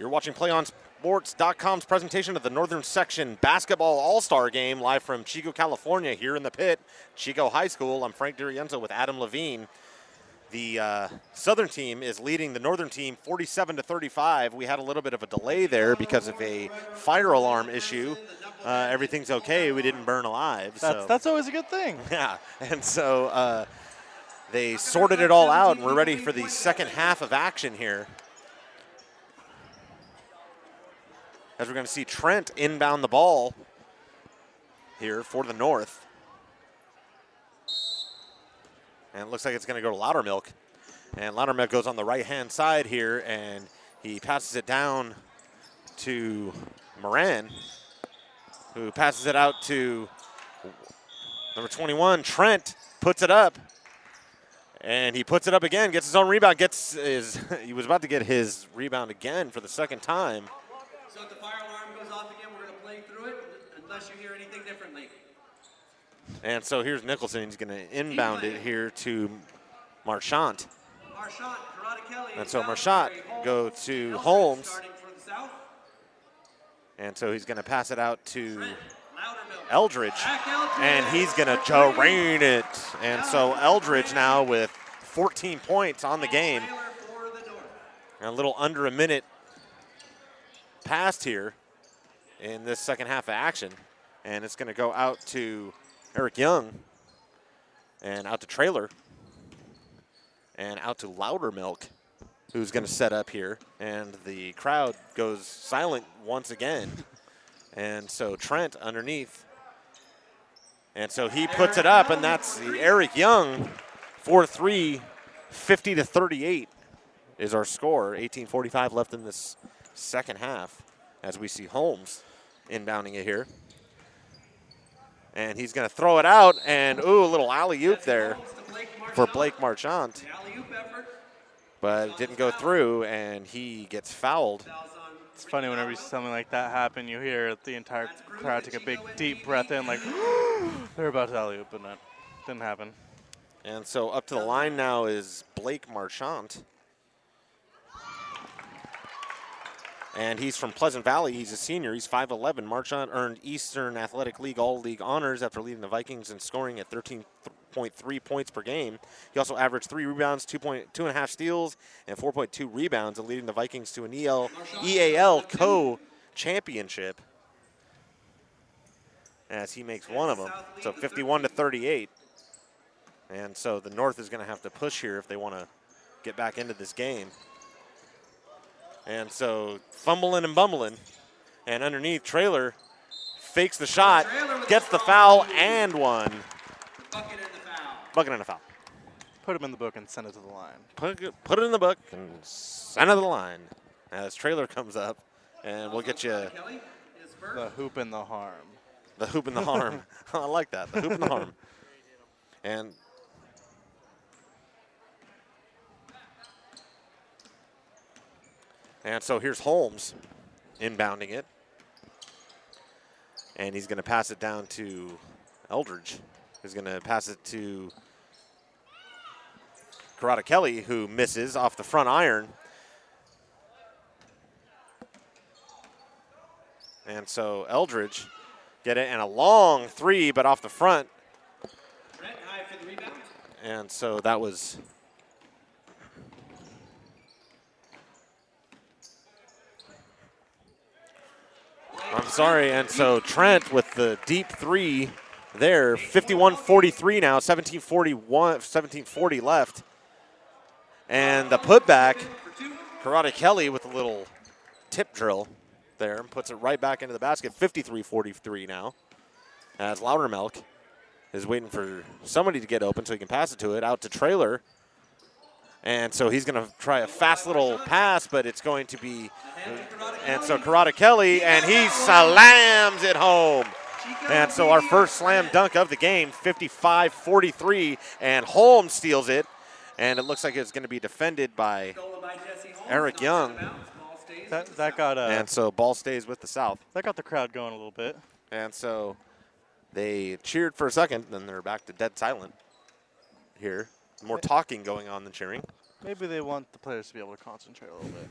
You're watching PlayOnSports.com's presentation of the Northern Section Basketball All-Star Game live from Chico, California, here in the pit, Chico High School. I'm Frank DiRienzo with Adam Levine. The Southern team is leading the Northern team 47-35. We had a little bit of a delay there because of a fire alarm issue. Everything's okay. We didn't burn alive. That's always a good thing. Yeah, and so they sorted it all out, and we're ready for the second half of action here. As we're going to see Trent inbound the ball here for the North. And it looks like it's going to go to Loudermilk. And Loudermilk goes on the right-hand side here, and he passes it down to Moran, who passes it out to number 21. Trent puts it up, and he puts it up again, gets his own rebound, he was about to get his rebound again for the second time. So if the fire alarm goes off again, we're going to play through it unless you hear anything differently. And so here's Nicholson. He's going to inbound it here to Marchant. And so Marchant go to Holmes. And so he's going to pass it out to Eldridge. And he's going to drain it. And so Eldridge now with 14 points on the game. And a little under a minute passed here in this second half of action. And it's going to go out to Eric Young, and out to Trailer, and out to Loudermilk, who's going to set up here. And the crowd goes silent once again. And so Trent underneath. And so he puts it up, and that's the Eric Young, 4-3, 50-38 is our score. 18:45 left in this second half as we see Holmes inbounding it here. And he's going to throw it out, and ooh, a little alley-oop there for Blake Marchant. But it didn't go through, and he gets fouled. It's funny whenever you see something like that happen, you hear the entire crowd take a big, deep breath in, like, they're about to alley-oop, but that didn't happen. And so up to the line now is Blake Marchant. And he's from Pleasant Valley. He's a senior. He's 5'11". Marchant earned Eastern Athletic League All-League honors after leading the Vikings in scoring at 13.3 points per game. He also averaged 3 rebounds, 2.5 steals, and 4.2 rebounds, and leading the Vikings to an EAL co-championship as he makes one of them. So 51-38. And so the North is going to have to push here if they want to get back into this game. And so fumbling and bumbling. And underneath, Trailer fakes the shot, gets the foul, and one. Bucket and a foul. Put him in the book and send it to the line. Put it in the book and send it to the line. As Trailer comes up, and we'll get you the hoop and the harm. The hoop and the harm. I like that, the hoop and the harm. And so here's Holmes inbounding it. And he's going to pass it down to Eldridge. He's going to pass it to Karada Kelly, who misses off the front iron. And so Eldridge get it, and a long three, but off the front. And so that was... I'm sorry, and so Trent with the deep three there, 51-43 now, 17:40 left. And the putback, Karate Kelly with a little tip drill there and puts it right back into the basket, 53-43 now. As Loudermilk is waiting for somebody to get open so he can pass it to it, out to Trailer. And so he's going to try a fast little pass, but it's going to be, and so Karada Kelly, and he slams it home. And so our first slam dunk of the game, 55-43, and Holmes steals it. And it looks like it's going to be defended by Eric Young. That got and so ball stays with the South. That got the crowd going a little bit. And so they cheered for a second, then they're back to dead silent here. More talking going on than cheering. Maybe they want the players to be able to concentrate a little bit.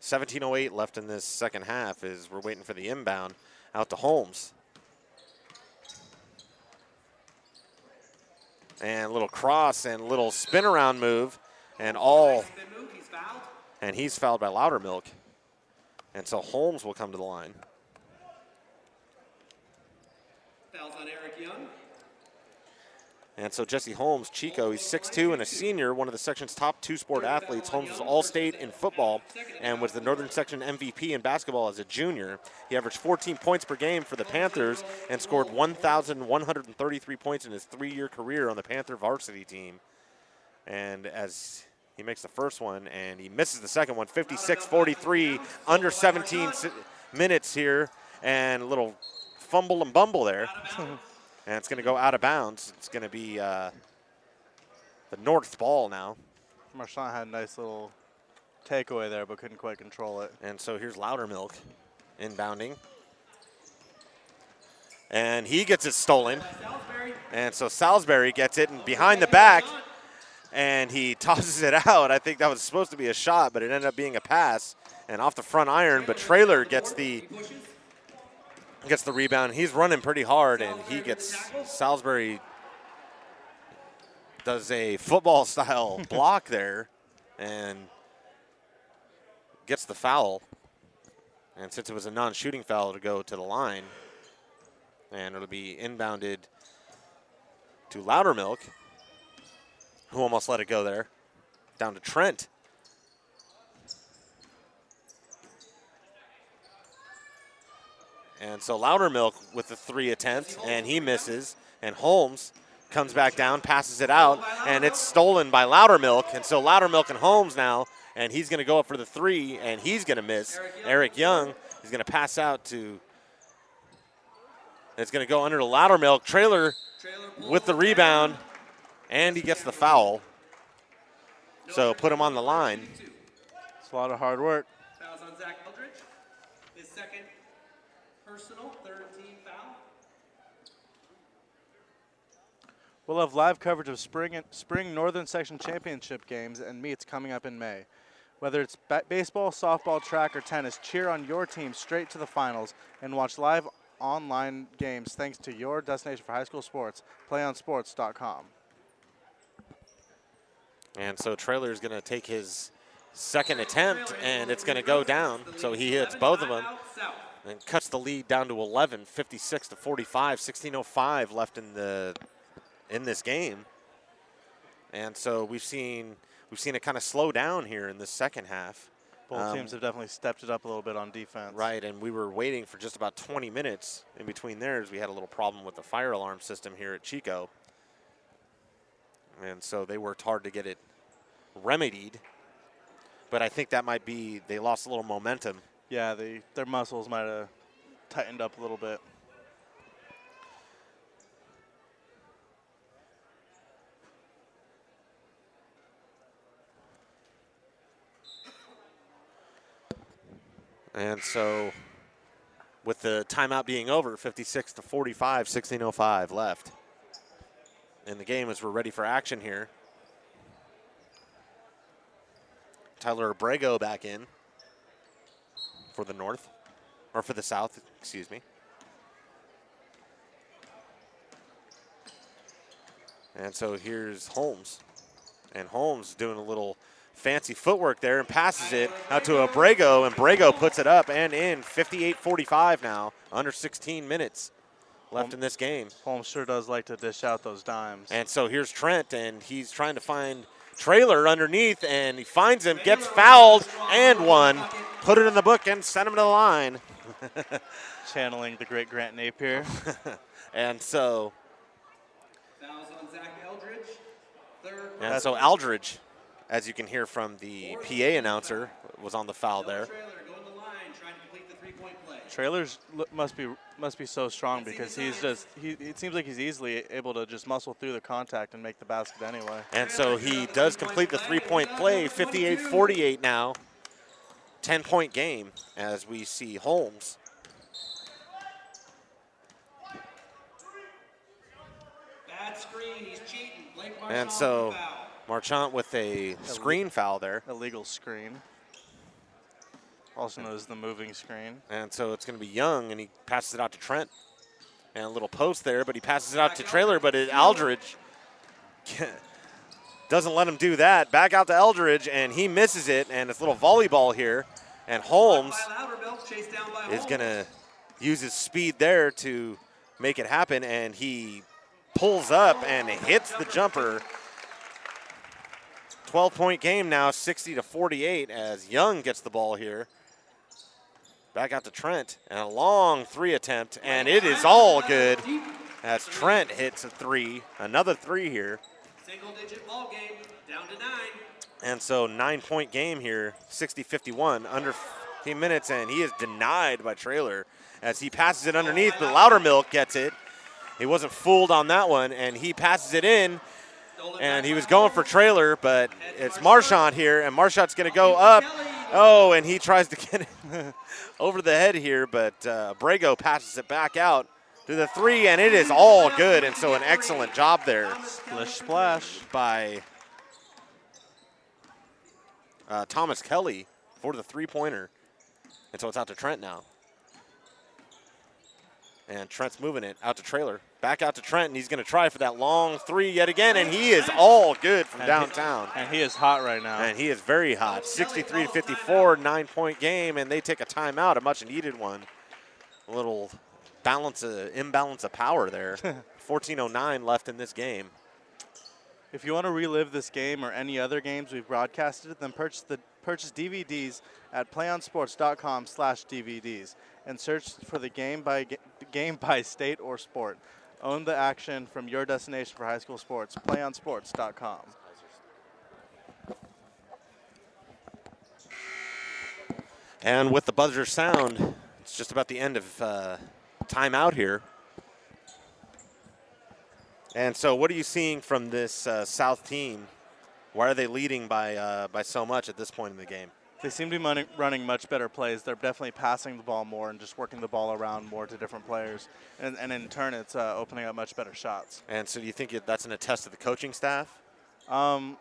17:08 left in this second half as we're waiting for the inbound out to Holmes. And a little cross and a little spin around move and all. And he's fouled by Loudermilk. And so Holmes will come to the line. Fouls on Eric Young. And so Jesse Holmes, Chico, he's 6'2" and a senior, one of the section's top two-sport athletes. Holmes was All-State in football and was the Northern Section MVP in basketball as a junior. He averaged 14 points per game for the Panthers and scored 1,133 points in his 3-year career on the Panther varsity team. And as he makes the first one and he misses the second one, 56-43, under 17 minutes here, and a little fumble and bumble there. And it's going to go out of bounds. It's going to be the North ball now. Marchant had a nice little takeaway there, but couldn't quite control it. And so here's Loudermilk inbounding. And he gets it stolen. And so Salisbury gets it and behind the back, and he tosses it out. I think that was supposed to be a shot, but it ended up being a pass. And off the front iron, but Traylor gets the rebound. He's running pretty hard, and he gets Salisbury does a football style block there and gets the foul. And since it was a non-shooting foul, to go to the line, and it'll be inbounded to Loudermilk, who almost let it go there, down to Trent. And so Loudermilk with the 3 attempt, and he misses. And Holmes comes back down, passes it out, and it's stolen by Loudermilk. And so Loudermilk and Holmes now, and he's going to go up for the 3, and he's going to miss. Eric Young is going to pass out to, it's going to go under to Loudermilk. Traylor with the rebound, and he gets the foul. So put him on the line. It's a lot of hard work. Fouls on Zach Eldridge. His second personal, third team foul. We'll have live coverage of spring Northern Section Championship games and meets coming up in May. Whether it's baseball, softball, track, or tennis, cheer on your team straight to the finals and watch live online games thanks to your destination for high school sports, playonsports.com. And so Traylor is going to take his second attempt, and it's going to go down. So he hits both of them and cuts the lead down to 11, 56-45, 16:05 left in this game. And so we've seen it kind of slow down here in the second half. Both teams have definitely stepped it up a little bit on defense. Right, and we were waiting for just about 20 minutes in between theirs. We had a little problem with the fire alarm system here at Chico. And so they worked hard to get it remedied. But I think that might be, they lost a little momentum. Yeah, their muscles might have tightened up a little bit. And so with the timeout being over, 56-45, 16:05 left in the game as we're ready for action here. Tyler Abrego back in for the North, or for the South, excuse me. And so here's Holmes. And Holmes doing a little fancy footwork there and passes it out to Abrego, and Abrego puts it up and in. 58-45 now, under 16 minutes left in this game. Holmes sure does like to dish out those dimes. And so here's Trent, and he's trying to find Traylor underneath, and he finds him, gets fouled, and one. Put it in the book and send him to the line. Channeling the great Grant Napier. And so, Fouls on Zach Eldridge. Third. and so Aldridge, as you can hear from the PA announcer, was on the foul there. Trailer going to the line, trying to complete the 3-point play. Traylor's must be so strong because it seems like he's easily able to just muscle through the contact and make the basket anyway. And so he does complete the 3-point play, 58-48 now. 10-point game as we see Holmes. Bad screen, he's cheating. Blake And Marchand so foul. Marchant with a screen foul there. Illegal screen. Also known as the moving screen. And so it's going to be Young, and he passes it out to Trent. And a little post there, but he passes it out to Trailer, but Aldridge doesn't let him do that. Back out to Eldridge, and he misses it, and it's a little volleyball here. And Holmes is going to use his speed there to make it happen, and he pulls up and hits the jumper. 12-point game now, 60-48, as Young gets the ball here. Back out to Trent, and a long three attempt, and it is all good as Trent hits a three, another three here. Single-digit ball game, down to 9. And so 9-point game here, 60-51, under 15 minutes, and he is denied by Trailer as he passes it underneath, but Loudermilk gets it. He wasn't fooled on that one, and he passes it in, and he was going for Trailer, but it's Marchand here, and Marchand's going to go up. Oh, and he tries to get it over the head here, but Abrego passes it back out to the three, and it is all good, and so an excellent job there. Splish splash By Thomas Kelly for the three-pointer. And so it's out to Trent now. And Trent's moving it out to Trailer. Back out to Trent, and he's going to try for that long three yet again, and he is all good from downtown. And he is hot right now. And he is very hot. 63-54, 9-point game, and they take a timeout, a much-needed one. A little imbalance of power there. 14:09 left in this game. If you want to relive this game or any other games we've broadcasted, then purchase DVDs at playonsports.com/DVDs and search for the game by state or sport. Own the action from your destination for high school sports. Playonsports.com. And with the buzzer sound, it's just about the end of timeout here. And so what are you seeing from this South team? Why are they leading by so much at this point in the game? They seem to be running much better plays. They're definitely passing the ball more and just working the ball around more to different players. And in turn, it's opening up much better shots. And so do you think that's an attest to the coaching staff? I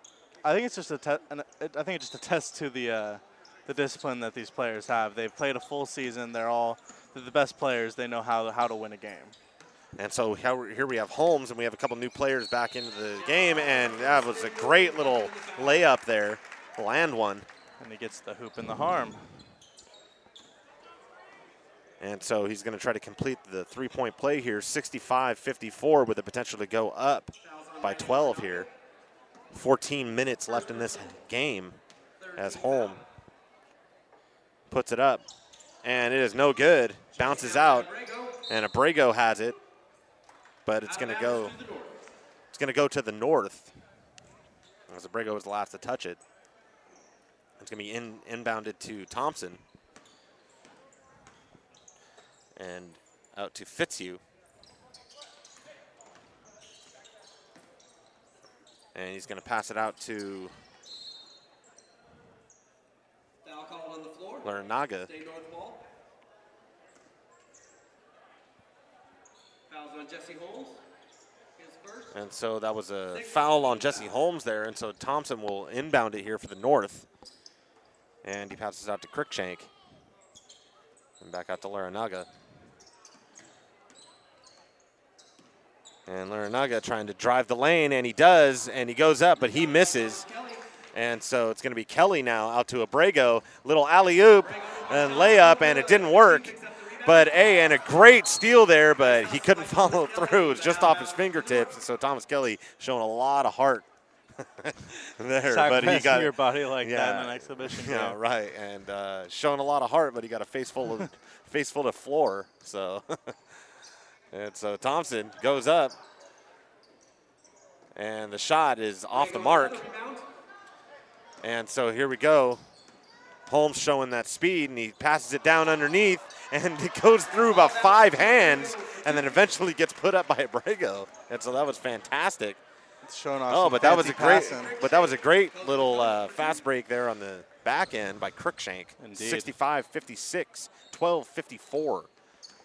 think it's just I think it just attests to the discipline that these players have. They've played a full season. They're the best players. They know how to win a game. And so here we have Holmes, and we have a couple new players back into the game, and that was a great little layup there, land one. And he gets the hoop in the arm. And so he's going to try to complete the three-point play here, 65-54, with the potential to go up by 12 here. 14 minutes left in this game as Holmes puts it up, and it is no good. Bounces out, and Abrego has it, but it's going to go. It's going to go to the north, as Abrego was the last to touch it. It's going to be inbounded to Thompson, and out to Fitzhugh. And he's going to pass it out to Larinaga. Fouls on Jesse Holmes. His first. And so that was a foul on Jesse Holmes there, and so Thompson will inbound it here for the north. And he passes out to Cruikshank. And back out to Larinaga. And Larinaga trying to drive the lane, and he does, and he goes up, but he misses. And so it's going to be Kelly now out to Abrego. Little alley-oop and layup, and it didn't work. But, and a great steal there, but he couldn't follow through. It was just off his fingertips. And so Thomas Kelly showing a lot of heart there. But he got your body like that in an exhibition game. Yeah, right. And showing a lot of heart, but he got a face full of floor. So, and so Thompson goes up, and the shot is off the mark. And so here we go. Holmes showing that speed, and he passes it down underneath, and it goes through about 5 hands, and then eventually gets put up by Abrego. And so that was fantastic. It's showing off. But that was a great little fast break there on the back end by Cruikshank. Indeed. 65-56, 12-54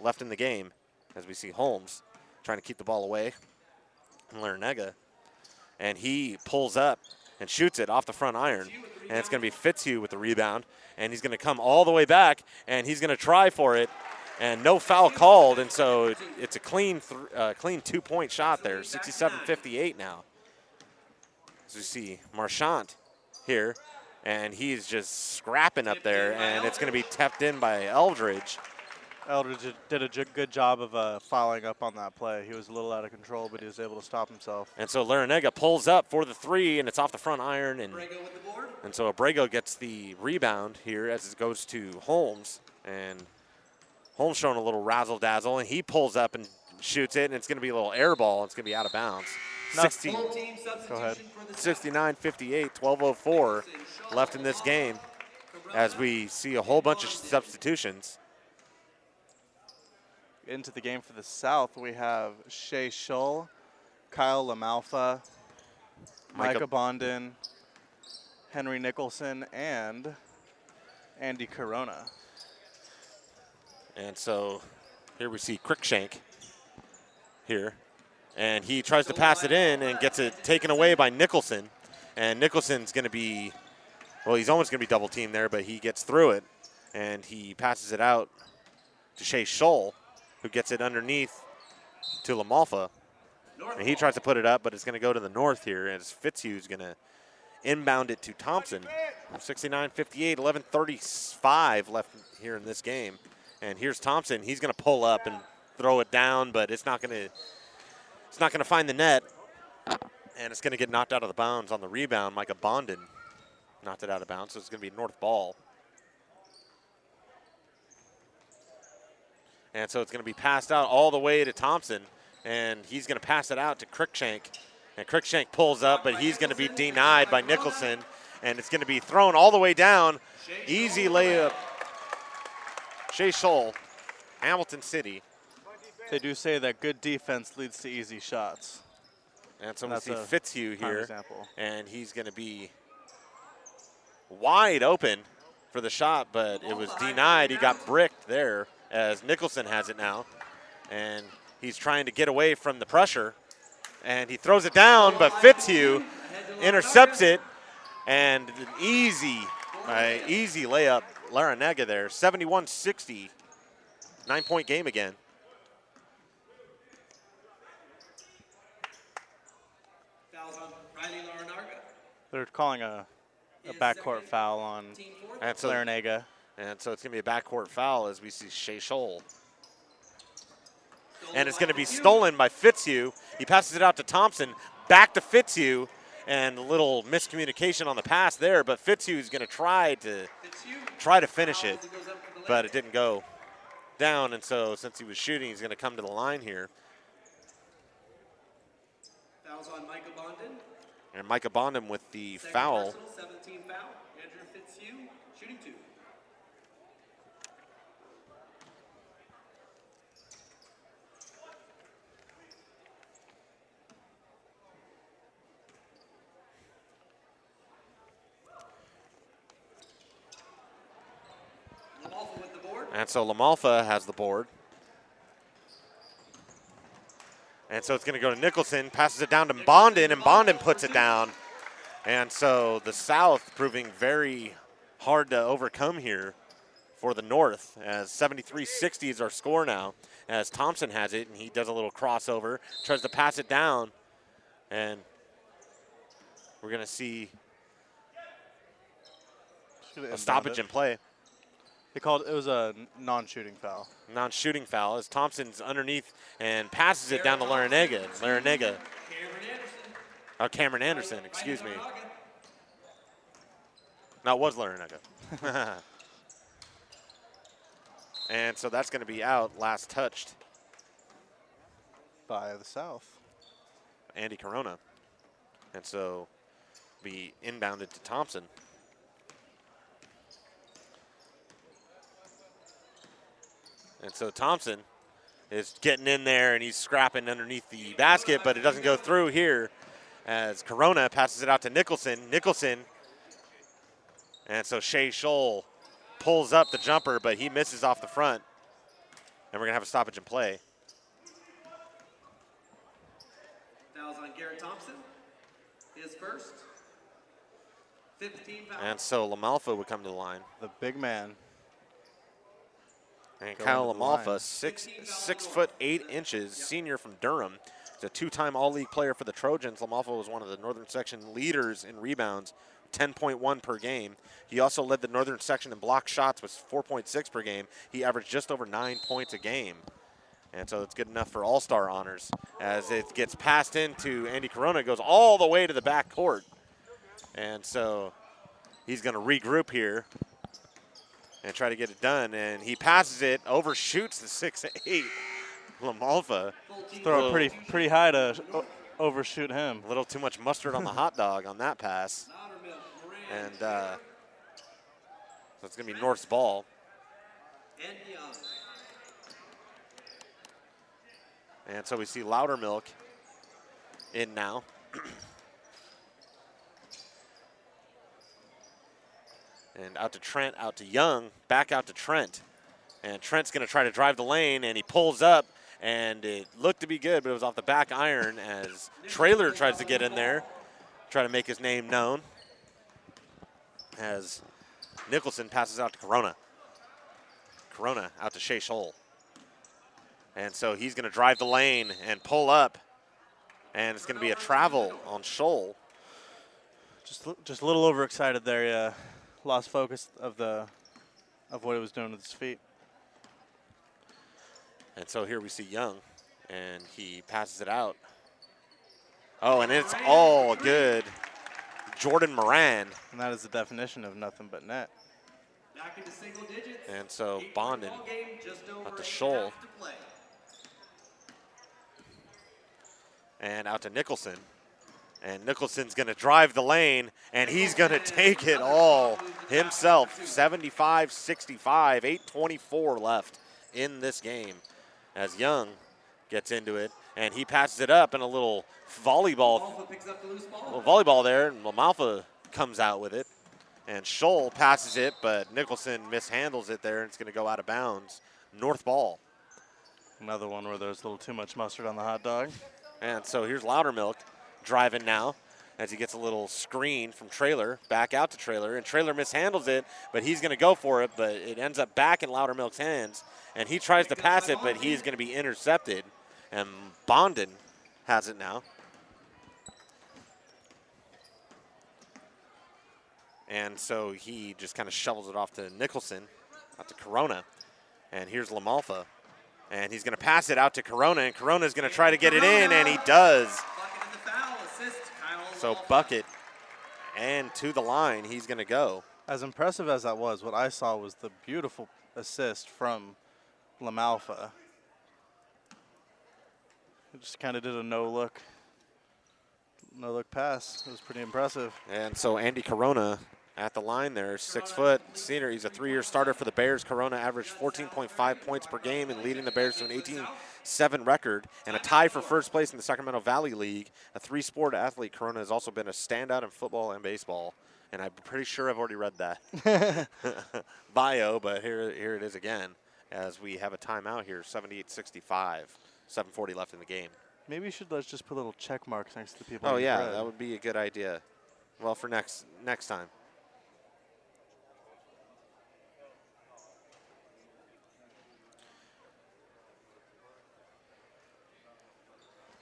left in the game, as we see Holmes trying to keep the ball away from Larinaga, and he pulls up and shoots it off the front iron. and it's going to be Fitzhugh with the rebound, and he's going to come all the way back, and he's going to try for it, and no foul called, and so it's a clean 2-point shot there, 67-58 now. As we see Marchant here, and he's just scrapping up there, and it's going to be tapped in by Eldridge. Eldridge did a good job of following up on that play. He was a little out of control, but he was able to stop himself. And so Larrañaga pulls up for the three, and it's off the front iron. And so Abrego gets the rebound here as it goes to Holmes. And Holmes showing a little razzle-dazzle, and he pulls up and shoots it, and it's going to be a little air ball. It's going to be out of bounds. 69-58, 12:04 left in this game as we see a whole bunch of substitutions. Into the game for the South, we have Shea Shull, Kyle Lamalfa, Micah Bondin, Henry Nicholson, and Andy Corona. And so here we see Crickshank here. And he tries to pass it in and gets it taken away by Nicholson. And Nicholson's going to be, well, he's almost going to be double teamed there, but he gets through it. And he passes it out to Shea Shull, who gets it underneath to Lamalfa. And he tries to put it up, but it's going to go to the north here as Fitzhugh's going to inbound it to Thompson. 69-58, 11:35 left here in this game. And here's Thompson. He's going to pull up and throw it down, but it's not going to find the net. And it's going to get knocked out of the bounds on the rebound. Micah Bondin knocked it out of bounds, so it's going to be north ball. And so it's going to be passed out all the way to Thompson, and he's going to pass it out to Crickshank. And Crickshank pulls up, but he's going to be denied by Nicholson, and it's going to be thrown all the way down. Easy layup. Shea Shull, Hamilton City. They do say that good defense leads to easy shots. And so we see Fitzhugh here, example. And he's going to be wide open for the shot, but it was denied. He got bricked there as Nicholson has it now. And he's trying to get away from the pressure. And he throws it down, but Fitzhugh intercepts it. And an easy layup, Larrañaga there, 71-60. 9-point game again. They're calling a backcourt foul on Larrañaga. And so it's going to be a backcourt foul as we see Shea Shull. And it's going to be stolen by Fitzhugh. He passes it out to Thompson, back to Fitzhugh, and a little miscommunication on the pass there, but Fitzhugh is going to try to finish it, but it didn't go down, and so since he was shooting, he's going to come to the line here. Fouls on Micah Bondin. And Micah Bondin with the foul. Personal, 17 foul. Andrew Fitzhugh, shooting 2. Lamalfa with the board. And so Lamalfa has the board. And so it's going to go to Nicholson, passes it down to Bondin, and Bondin puts it down. And so the South proving very hard to overcome here for the North, as 73-60 is our score now, as Thompson has it, and he does a little crossover, tries to pass it down, and we're going to see a stoppage in play. It was a non-shooting foul. Non-shooting foul as Thompson's underneath and passes it down to Larrañaga. Cameron Anderson, excuse me. No, it was Larrañaga. And so that's going to be out, last touched by the South. Andy Corona. And so be inbounded to Thompson. And so Thompson is getting in there, and he's scrapping underneath the basket, but it doesn't go through here as Corona passes it out to Nicholson. And so Shea Shull pulls up the jumper, but he misses off the front. And we're going to have a stoppage in play. Fouls on Garrett Thompson. His first. 15 foul. And so Lamalfa would come to the line. The big man. And Going Kyle to the line. Lamalfa, 6'8", senior from Durham. He's a two-time All-League player for the Trojans. Lamalfa was one of the Northern Section leaders in rebounds, 10.1 per game. He also led the Northern Section in block shots with 4.6 per game. He averaged just over 9 points a game. And so it's good enough for all-star honors. As it gets passed into Andy Corona, it goes all the way to the back court. And so he's going to regroup here and try to get it done. And he passes it, overshoots the 6'8". Lamalfa. Throw it pretty high to overshoot him. A little too much mustard on the hot dog on that pass. And so it's going to be North's ball. And so we see Loudermilk in now. And out to Trent, out to Young, back out to Trent. And Trent's going to try to drive the lane, and he pulls up, and it looked to be good, but it was off the back iron as Traylor tries to get in there, try to make his name known. As Nicholson passes out to Corona. Corona out to Shea Scholl. And so he's going to drive the lane and pull up, and it's going to be a travel on Scholl. Just a little overexcited there, yeah. Lost focus of what he was doing with his feet. And so here we see Young, and he passes it out. Oh, and it's all good. Jordan Moran. And that is the definition of nothing but net. Back into single digits. And so Bondin out to Scholl. And out to Nicholson. And Nicholson's going to drive the lane, and he's going to take it all himself. 75-65, 8:24 left in this game as Young gets into it, and he passes it up in a little volleyball there, and Lamalfa comes out with it. And Scholl passes it, but Nicholson mishandles it there, and it's going to go out of bounds. North ball. Another one where there's a little too much mustard on the hot dog. And so here's Loudermilk driving now as he gets a little screen from Traylor, back out to Traylor, and Traylor mishandles it, but he's going to go for it, but it ends up back in Loudermilk's hands, and he tries to pass it, but he's going to be intercepted, and Bondin has it now. And so he just kind of shovels it off to Nicholson, out to Corona, and here's Lamalfa, and he's going to pass it out to Corona, and Corona's going to try to get it in, and he does. So bucket, and to the line he's going to go. As impressive as that was, what I saw was the beautiful assist from Lamalfa. He just kind of did a no-look pass. It was pretty impressive. And so Andy Corona at the line there, 6 foot senior. He's a 3-year starter for the Bears. Corona averaged 14.5 points per game and leading the Bears to an 18-7 record and a tie for first place in the Sacramento Valley League. A 3-sport athlete, Corona has also been a standout in football and baseball. And I'm pretty sure I've already read that bio, but here it is again as we have a timeout here, 78-65, 7:40 left in the game. Maybe let's just put little check marks next to the people. Oh yeah, that would be a good idea. Well, for next time.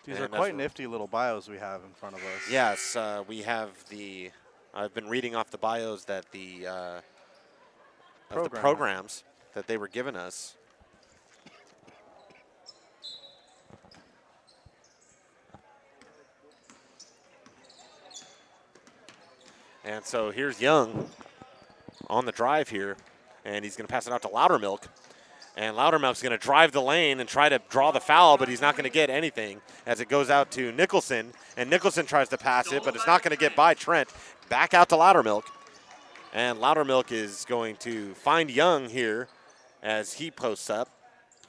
These are quite nifty little bios we have in front of us. Yes, we have I've been reading off the bios that of the programs that they were giving us. And so here's Young on the drive here, and he's going to pass it out to Loudermilk. And Loudermilk's going to drive the lane and try to draw the foul, but he's not going to get anything as it goes out to Nicholson. And Nicholson tries to pass it, but it's not going to get by Trent. Back out to Loudermilk. And Loudermilk is going to find Young here as he posts up.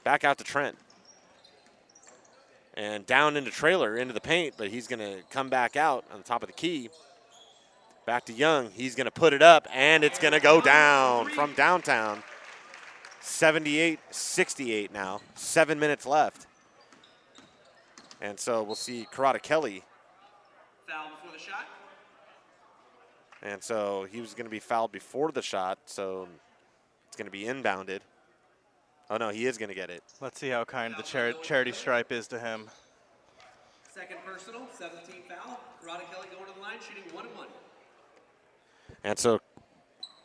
Back out to Trent. And down into Traylor, into the paint, but he's going to come back out on the top of the key. Back to Young. He's going to put it up, and it's going to go down from downtown. 78-68 now. 7 minutes left. And so we'll see Karada Kelly. Foul before the shot. And so he was going to be fouled before the shot, so it's going to be inbounded. Oh, no, he is going to get it. Let's see how kind the charity stripe is to him. Second personal, 17 foul. Karate Kelly going to the line, shooting 1-1. And so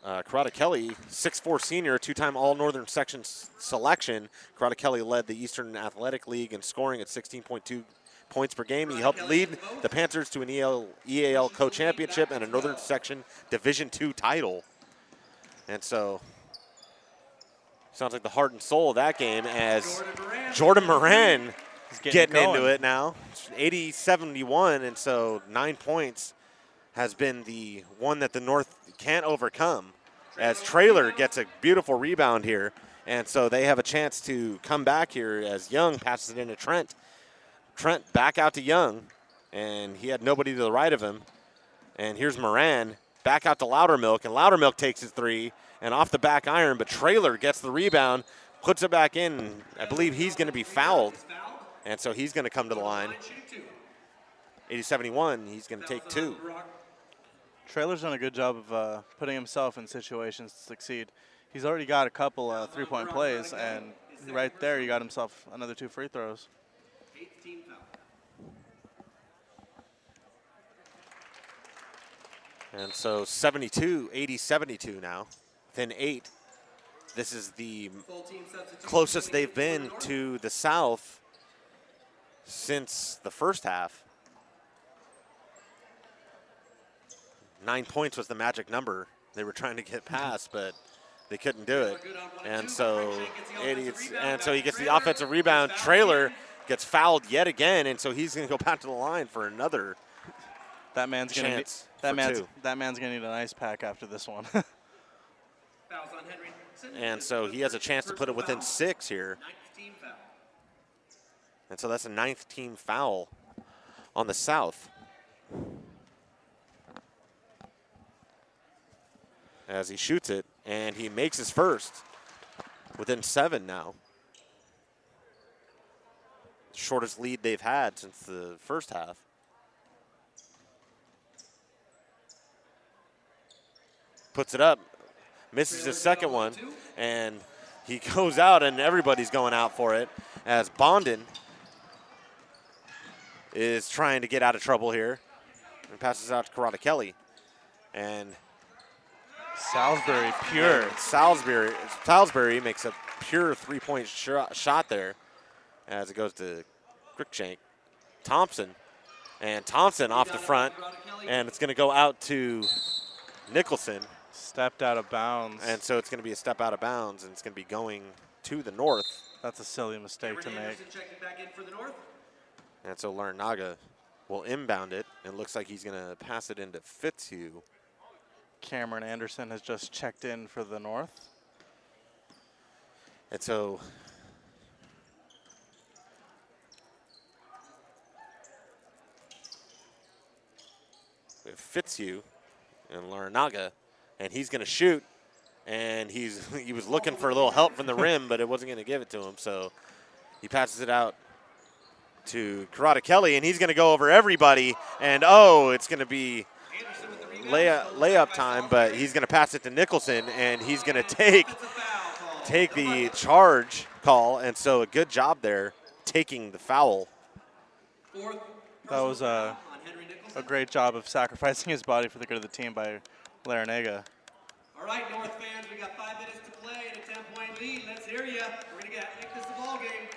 Karate Kelly, 6'4" senior, two-time All-Northern Section selection. Karate Kelly led the Eastern Athletic League in scoring at 16.2 points per game. He helped lead the Panthers to an EAL co-championship and a Northern Section Division II title. And so sounds like the heart and soul of that game as Jordan Moran is getting into it now. 80-71, and so 9 points has been the one that the North can't overcome, as Traylor gets a beautiful rebound here. And so they have a chance to come back here as Young passes it into Trent. Trent back out to Young, and he had nobody to the right of him. And here's Moran back out to Loudermilk, and Loudermilk takes his three and off the back iron, but Traylor gets the rebound, puts it back in, and I believe he's going to be fouled. And so he's going to come to the line. 80-71, he's going to take two. Traylor's done a good job of putting himself in situations to succeed. He's already got a couple three-point plays, and right there he got himself another 2 free throws. And so 80-72 now, within 8. This is the closest they've been to the South since the first half. 9 points was the magic number they were trying to get past, but they couldn't do it. And so he gets the offensive rebound. Traylor gets fouled yet again, and so he's going to go back to the line for another chance. That man's going to need an ice pack after this one. And so he has a chance to put it within 6 here. And so that's a 9th team foul on the South. As he shoots it, and he makes his first within 7 now. Shortest lead they've had since the first half. Puts it up, misses his second one, and he goes out, and everybody's going out for it as Bondon is trying to get out of trouble here and passes out to Karate Kelly. And Salisbury pure. Salisbury makes a pure three-point shot there as it goes to Cruikshank. Thompson. And Thompson off the front, and it's going to go out to Nicholson. Stepped out of bounds. And so it's going to be a step out of bounds, and it's going to be going to the North. That's a silly mistake to make. And so Larinaga will inbound it. It looks like he's going to pass it into Fitzhugh. Cameron Anderson has just checked in for the North. And so we have Fitzhugh and Larinaga, and he's going to shoot. And he was looking for a little help from the rim, but it wasn't going to give it to him. So he passes it out to Karate Kelly, and he's going to go over everybody. And, it's going to be layup time, but he's going to pass it to Nicholson, and he's going to take the charge call. And so a good job there taking the foul. That was a great job of sacrificing his body for the good of the team by Larinaga. All right, North fans, we got 5 minutes to play and a 10-point lead. Let's hear you. We're going to make this a ball game.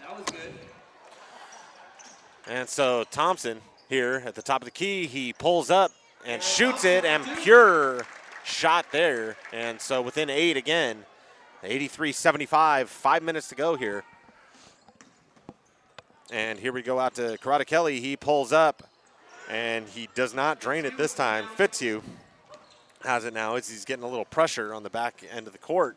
That was good. And so Thompson here at the top of the key, he pulls up and shoots it, and pure shot there. And so within 8 again, 83-75, 5 minutes to go here. And here we go out to Karate Kelly. He pulls up, and he does not drain it this time. Fitzhugh has it now as he's getting a little pressure on the back end of the court.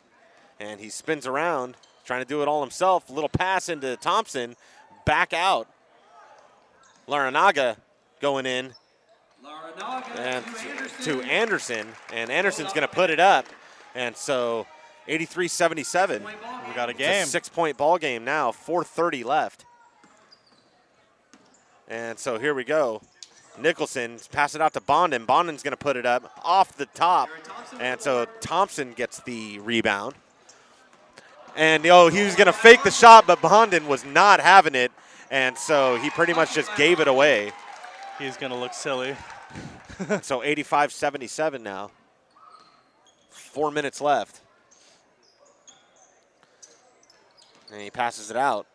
And he spins around, trying to do it all himself. A little pass into Thompson, back out. Larinaga going in and to Anderson, and Anderson's going to put it up. And so 83-77. We got a game. It's a 6-point ball game now, 4:30 left. And so here we go. Nicholson pass it out to Bondon. Bondon's going to put it up off the top. And so Thompson gets the rebound. And, he was going to fake the shot, but Bondon was not having it. And so he pretty much just gave it away. He's going to look silly. So 85-77 now. 4 minutes left. And he passes it out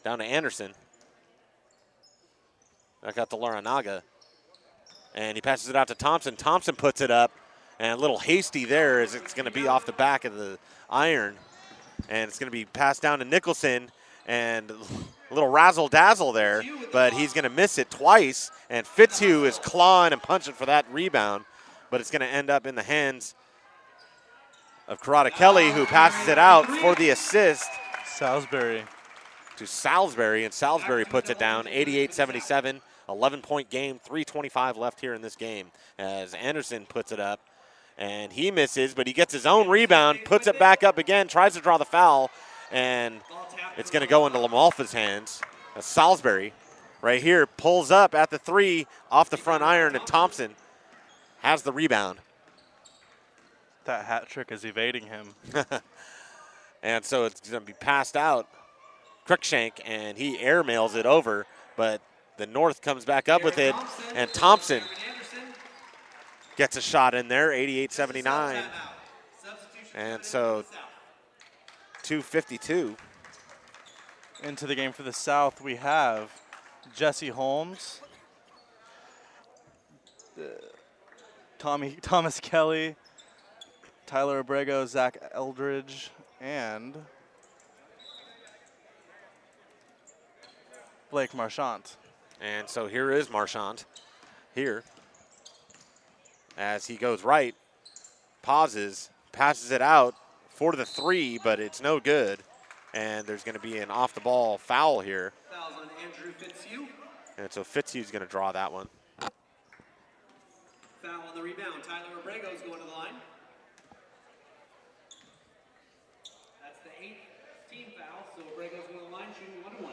down to Anderson. Back out to Laranaga. And he passes it out to Thompson. Thompson puts it up. And a little hasty there as it's going to be off the back of the iron. And it's going to be passed down to Nicholson. And a little razzle-dazzle there. But he's going to miss it twice. And Fitzhugh is clawing and punching for that rebound. But it's going to end up in the hands of Karada Kelly, who passes it out for the assist. Salisbury. To Salisbury. And Salisbury puts it down 88-77. 11-point game, 3:25 left here in this game as Anderson puts it up. And he misses, but he gets his own rebound, puts it back up again, tries to draw the foul, and it's going to go into Lamalfa's hands. Salisbury right here pulls up at the three off the front iron, and Thompson has the rebound. That hat trick is evading him. And so it's going to be passed out. Cruikshank, and he airmails it over, but the North comes back up with it, and Thompson gets a shot in there, 88-79. And so 2:52. Into the game for the South, we have Jesse Holmes, Thomas Kelly, Tyler Abrego, Zach Eldridge, and Blake Marchant. And so here is Marchant here as he goes right, pauses, passes it out for the three, but it's no good. And there's going to be an off-the-ball foul here. Fouls on Andrew Fitzhugh. And so Fitzhugh's going to draw that one. Foul on the rebound. Tyler Abrego's going to the line. That's the 8th team foul, so Abrego's going to the line, shooting 1-1.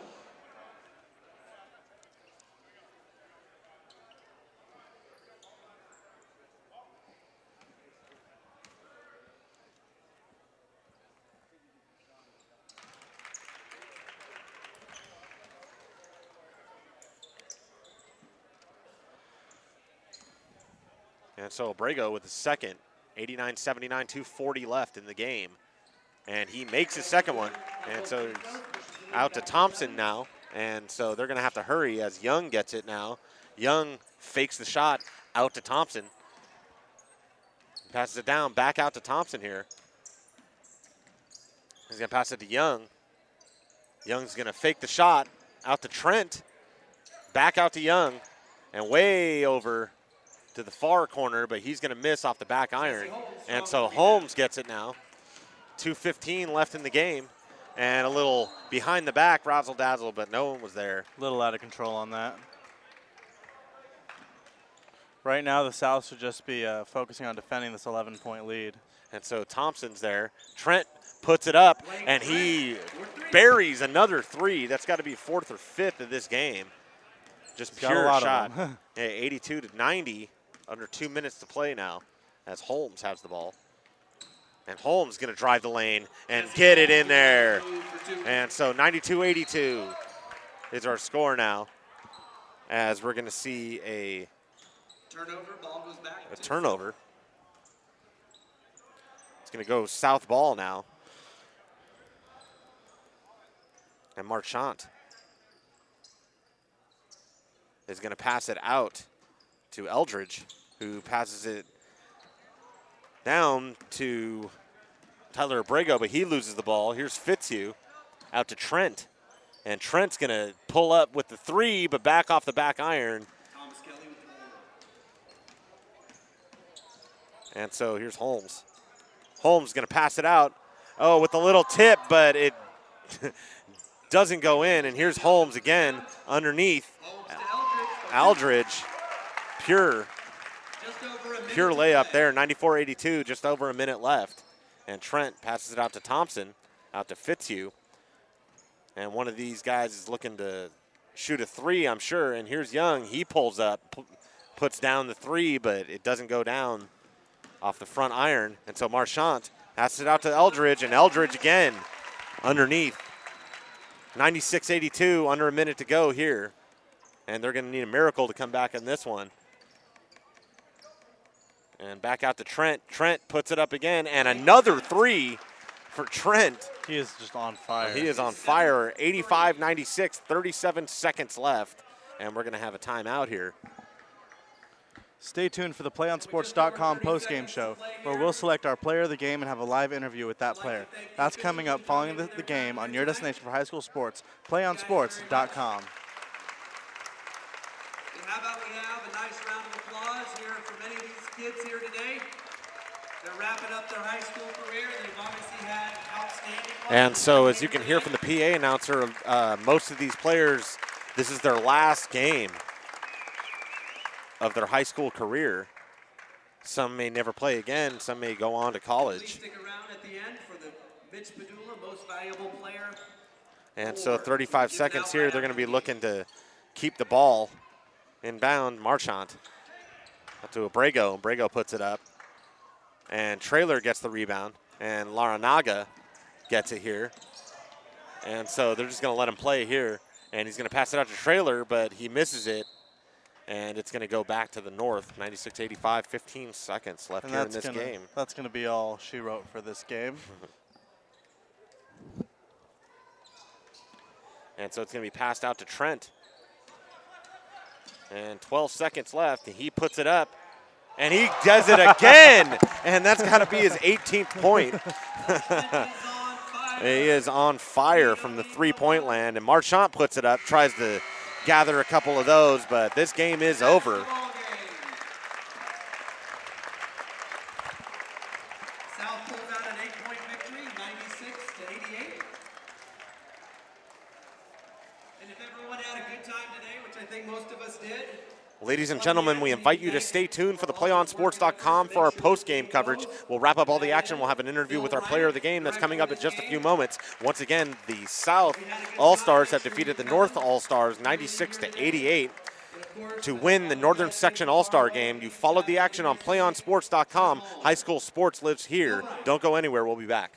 And so Abrego with the second, 89-79, 2:40 left in the game. And he makes his second one. And so it's out to Thompson now. And so they're going to have to hurry as Young gets it now. Young fakes the shot out to Thompson. Passes it down, back out to Thompson here. He's going to pass it to Young. Young's going to fake the shot out to Trent. Back out to Young. And way over to the far corner, but he's going to miss off the back iron. And so Holmes gets it now. 2:15 left in the game. And a little behind the back razzle-dazzle, but no one was there. A little out of control on that. Right now, the South should just be focusing on defending this 11-point lead. And so Thompson's there. Trent puts it up, and he buries another three. That's got to be 4th or 5th of this game. Just pure shot. 82-90, under 2 minutes to play now, as Holmes has the ball. And Holmes going to drive the lane and get it in there. And so 92-82 is our score now, as we're going to see a turnover. Ball goes back. A turnover. It's going to go South ball now. And Marchant is going to pass it out to Eldridge, who passes it down to Tyler Abrego, but he loses the ball. Here's Fitzhugh out to Trent. And Trent's going to pull up with the three, but back off the back iron. Thomas Kelly with the ball. And so here's Holmes. Holmes going to pass it out. Oh, with a little tip, but it doesn't go in. And here's Holmes again underneath. Eldridge, pure layup there, 94-82, just over a minute left. And Trent passes it out to Thompson, out to Fitzhugh. And one of these guys is looking to shoot a three, I'm sure. And here's Young. He pulls up, puts down the three, but it doesn't go down off the front iron. And so Marchant passes it out to Eldridge, and Eldridge again underneath. 96-82, under a minute to go here. And they're going to need a miracle to come back in this one. And back out to Trent. Trent puts it up again, and another three for Trent. He is just on fire. He is on fire. 85-96, 37 seconds left, and we're going to have a timeout here. Stay tuned for the PlayOnSports.com postgame show, where we'll select our player of the game and have a live interview with that player. That's coming up following the game on your destination for high school sports, PlayOnSports.com. How about we have a nice round of applause here for many of these kids here today. They're wrapping up their high school career. They've obviously had outstanding. And so as you can hear from the PA announcer, most of these players, this is their last game of their high school career. Some may never play again. Some may go on to college. Please stick around at the end for the Mitch Padula Most Valuable Player. And so 35 seconds here. They're going to be looking to keep the ball inbound. Marchant up to Abrego. Abrego puts it up. And Trailer gets the rebound. And Laranaga gets it here. And so they're just going to let him play here. And he's going to pass it out to Trailer, but he misses it. And it's going to go back to the North. 96-85, 15 seconds left here in this game. That's going to be all she wrote for this game. And so it's going to be passed out to Trent. And 12 seconds left. And he puts it up. And he does it again. And that's got to be his 18th point. He is on fire from the three-point land. And Marchant puts it up, tries to gather a couple of those, but this game is over. South pulls out an 8-point victory, 96-88. And if everyone had a good time today, which I think most of us did. Ladies and gentlemen, we invite you to stay tuned for the PlayOnSports.com for our post-game coverage. We'll wrap up all the action. We'll have an interview with our player of the game that's coming up in just a few moments. Once again, the South All-Stars have defeated the North All-Stars 96-88 to win the Northern Section All-Star game. You followed the action on PlayOnSports.com. High school sports lives here. Don't go anywhere. We'll be back.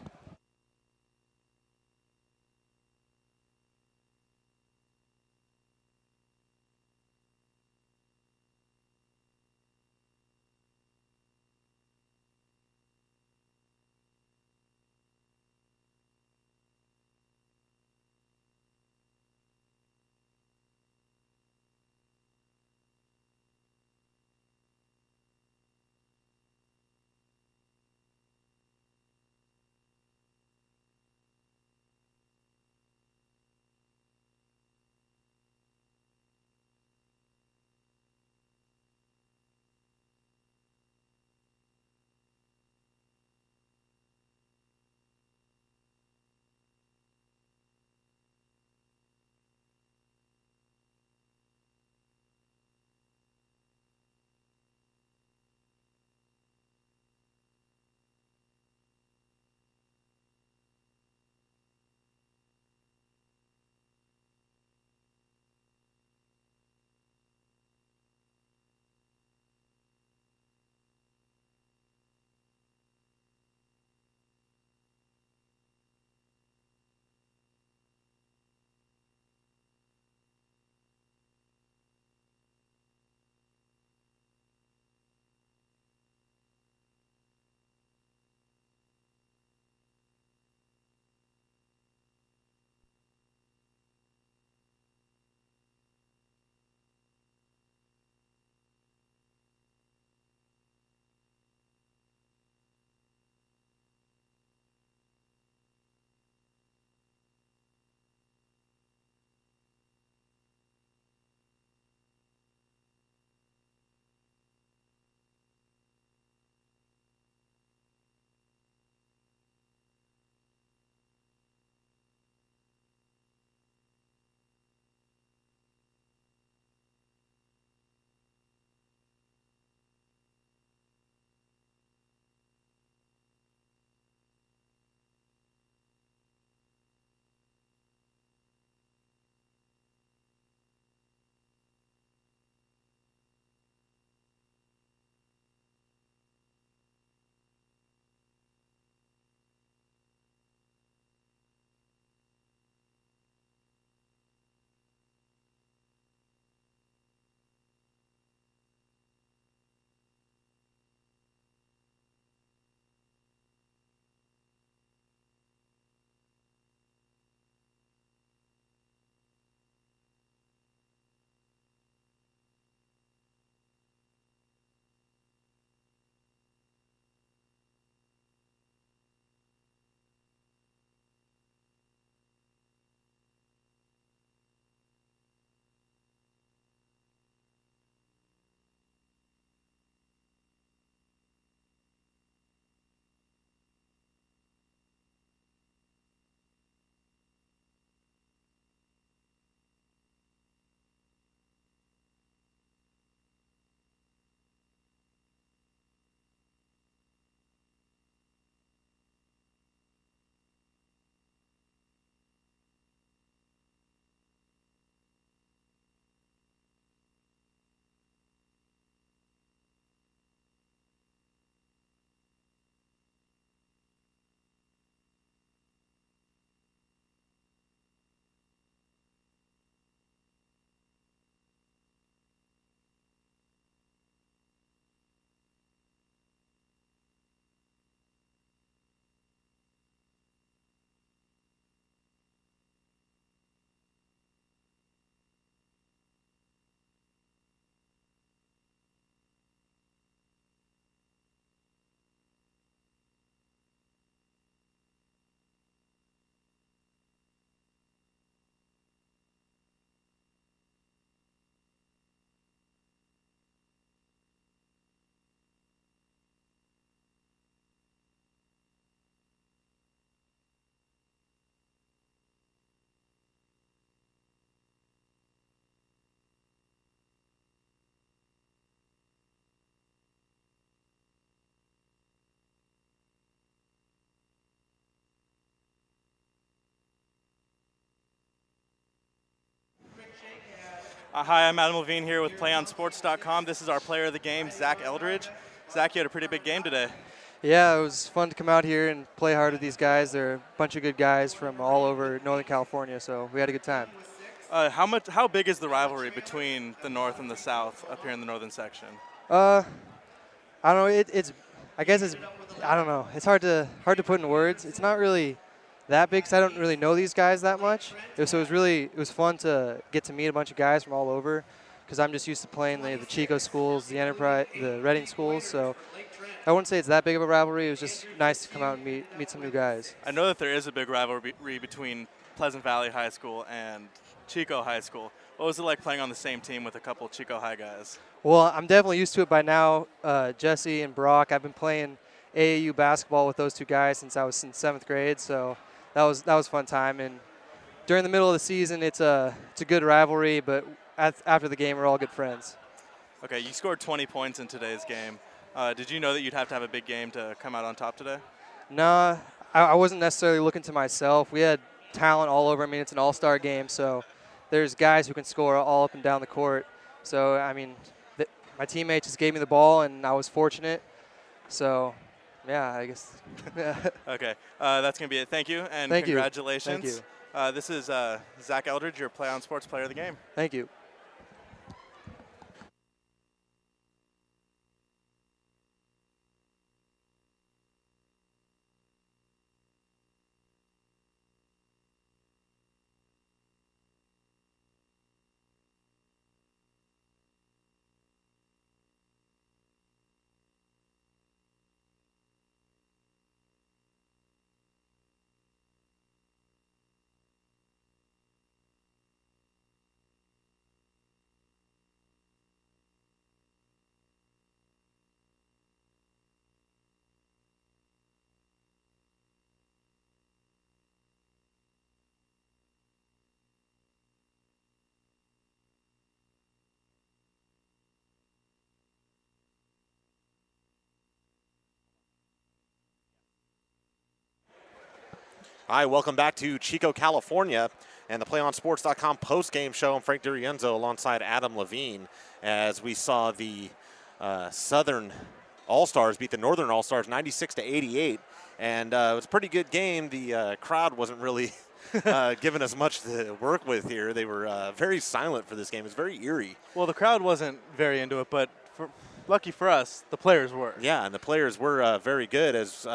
Hi, I'm Adam Levine here with PlayOnSports.com. This is our player of the game, Zach Eldridge. Zach, you had a pretty big game today. Yeah, it was fun to come out here and play hard with these guys. They're a bunch of good guys from all over Northern California, so we had a good time. How big is the rivalry between the North and the South up here in the Northern section? I don't know. I don't know. It's hard to put in words. It's not really that big because I don't really know these guys that much. It was fun to get to meet a bunch of guys from all over because I'm just used to playing the Chico schools, the Enterprise, the Reading schools. So I wouldn't say it's that big of a rivalry. It was just nice to come out and meet some new guys. I know that there is a big rivalry between Pleasant Valley High School and Chico High School. What was it like playing on the same team with a couple Chico High guys? Well, I'm definitely used to it by now. Jesse and Brock, I've been playing AAU basketball with those two guys since I was in 7th grade, so that was a fun time. And during the middle of the season, it's a good rivalry, but after the game, we're all good friends. Okay, you scored 20 points in today's game. Did you know that you'd have to have a big game to come out on top today? No, I wasn't necessarily looking to myself. We had talent all over. I mean, it's an all-star game, so there's guys who can score all up and down the court. So, I mean, my teammates just gave me the ball, and I was fortunate. So, yeah, I guess. Okay, that's going to be it. Thank you, and Thank congratulations. You. Thank you. This is Zach Eldridge, your Play on Sports Player of the Game. Thank you. Hi, welcome back to Chico, California, and the PlayOnSports.com post-game show. I'm Frank Durienzo alongside Adam Levine as we saw the Southern All-Stars beat the Northern All-Stars 96-88, and it was a pretty good game. The crowd wasn't really giving us much to work with here. They were very silent for this game. It was very eerie. Well, the crowd wasn't very into it, but lucky for us, the players were. Yeah, and the players were very good. As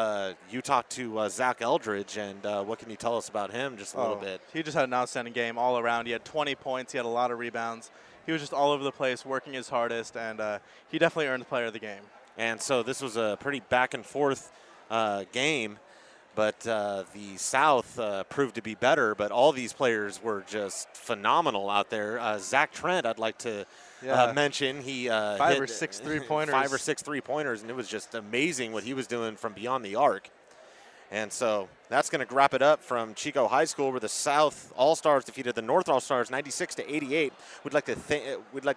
you talked to Zach Eldridge, and what can you tell us about him just a little bit? He just had an outstanding game all around. He had 20 points. He had a lot of rebounds. He was just all over the place, working his hardest, and he definitely earned the player of the game. And so this was a pretty back-and-forth game, but the South proved to be better, but all these players were just phenomenal out there. Zach Trent, I'd like to mention. He 5 or 6 3-pointers. 5 or 6 3-pointers, and it was just amazing what he was doing from beyond the arc. And so that's going to wrap it up from Chico High School, where the South All-Stars defeated the North All-Stars 96-88. We'd like to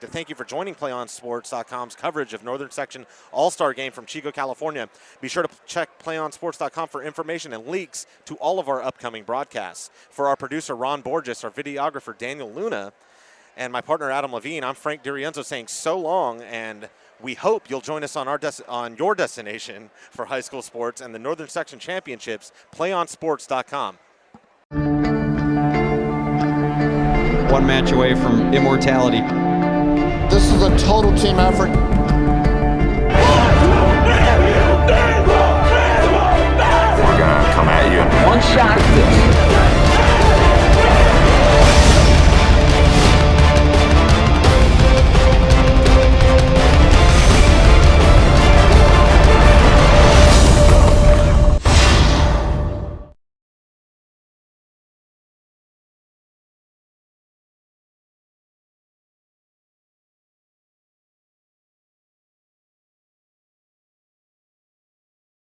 thank you for joining PlayOnSports.com's coverage of Northern Section All-Star Game from Chico, California. Be sure to check PlayOnSports.com for information and links to all of our upcoming broadcasts. For our producer Ron Borges, our videographer Daniel Luna, and my partner Adam Levine, I'm Frank Durienzo saying so long, and we hope you'll join us on your destination for high school sports and the Northern Section Championships, PlayOnSports.com. One match away from immortality. This is a total team effort.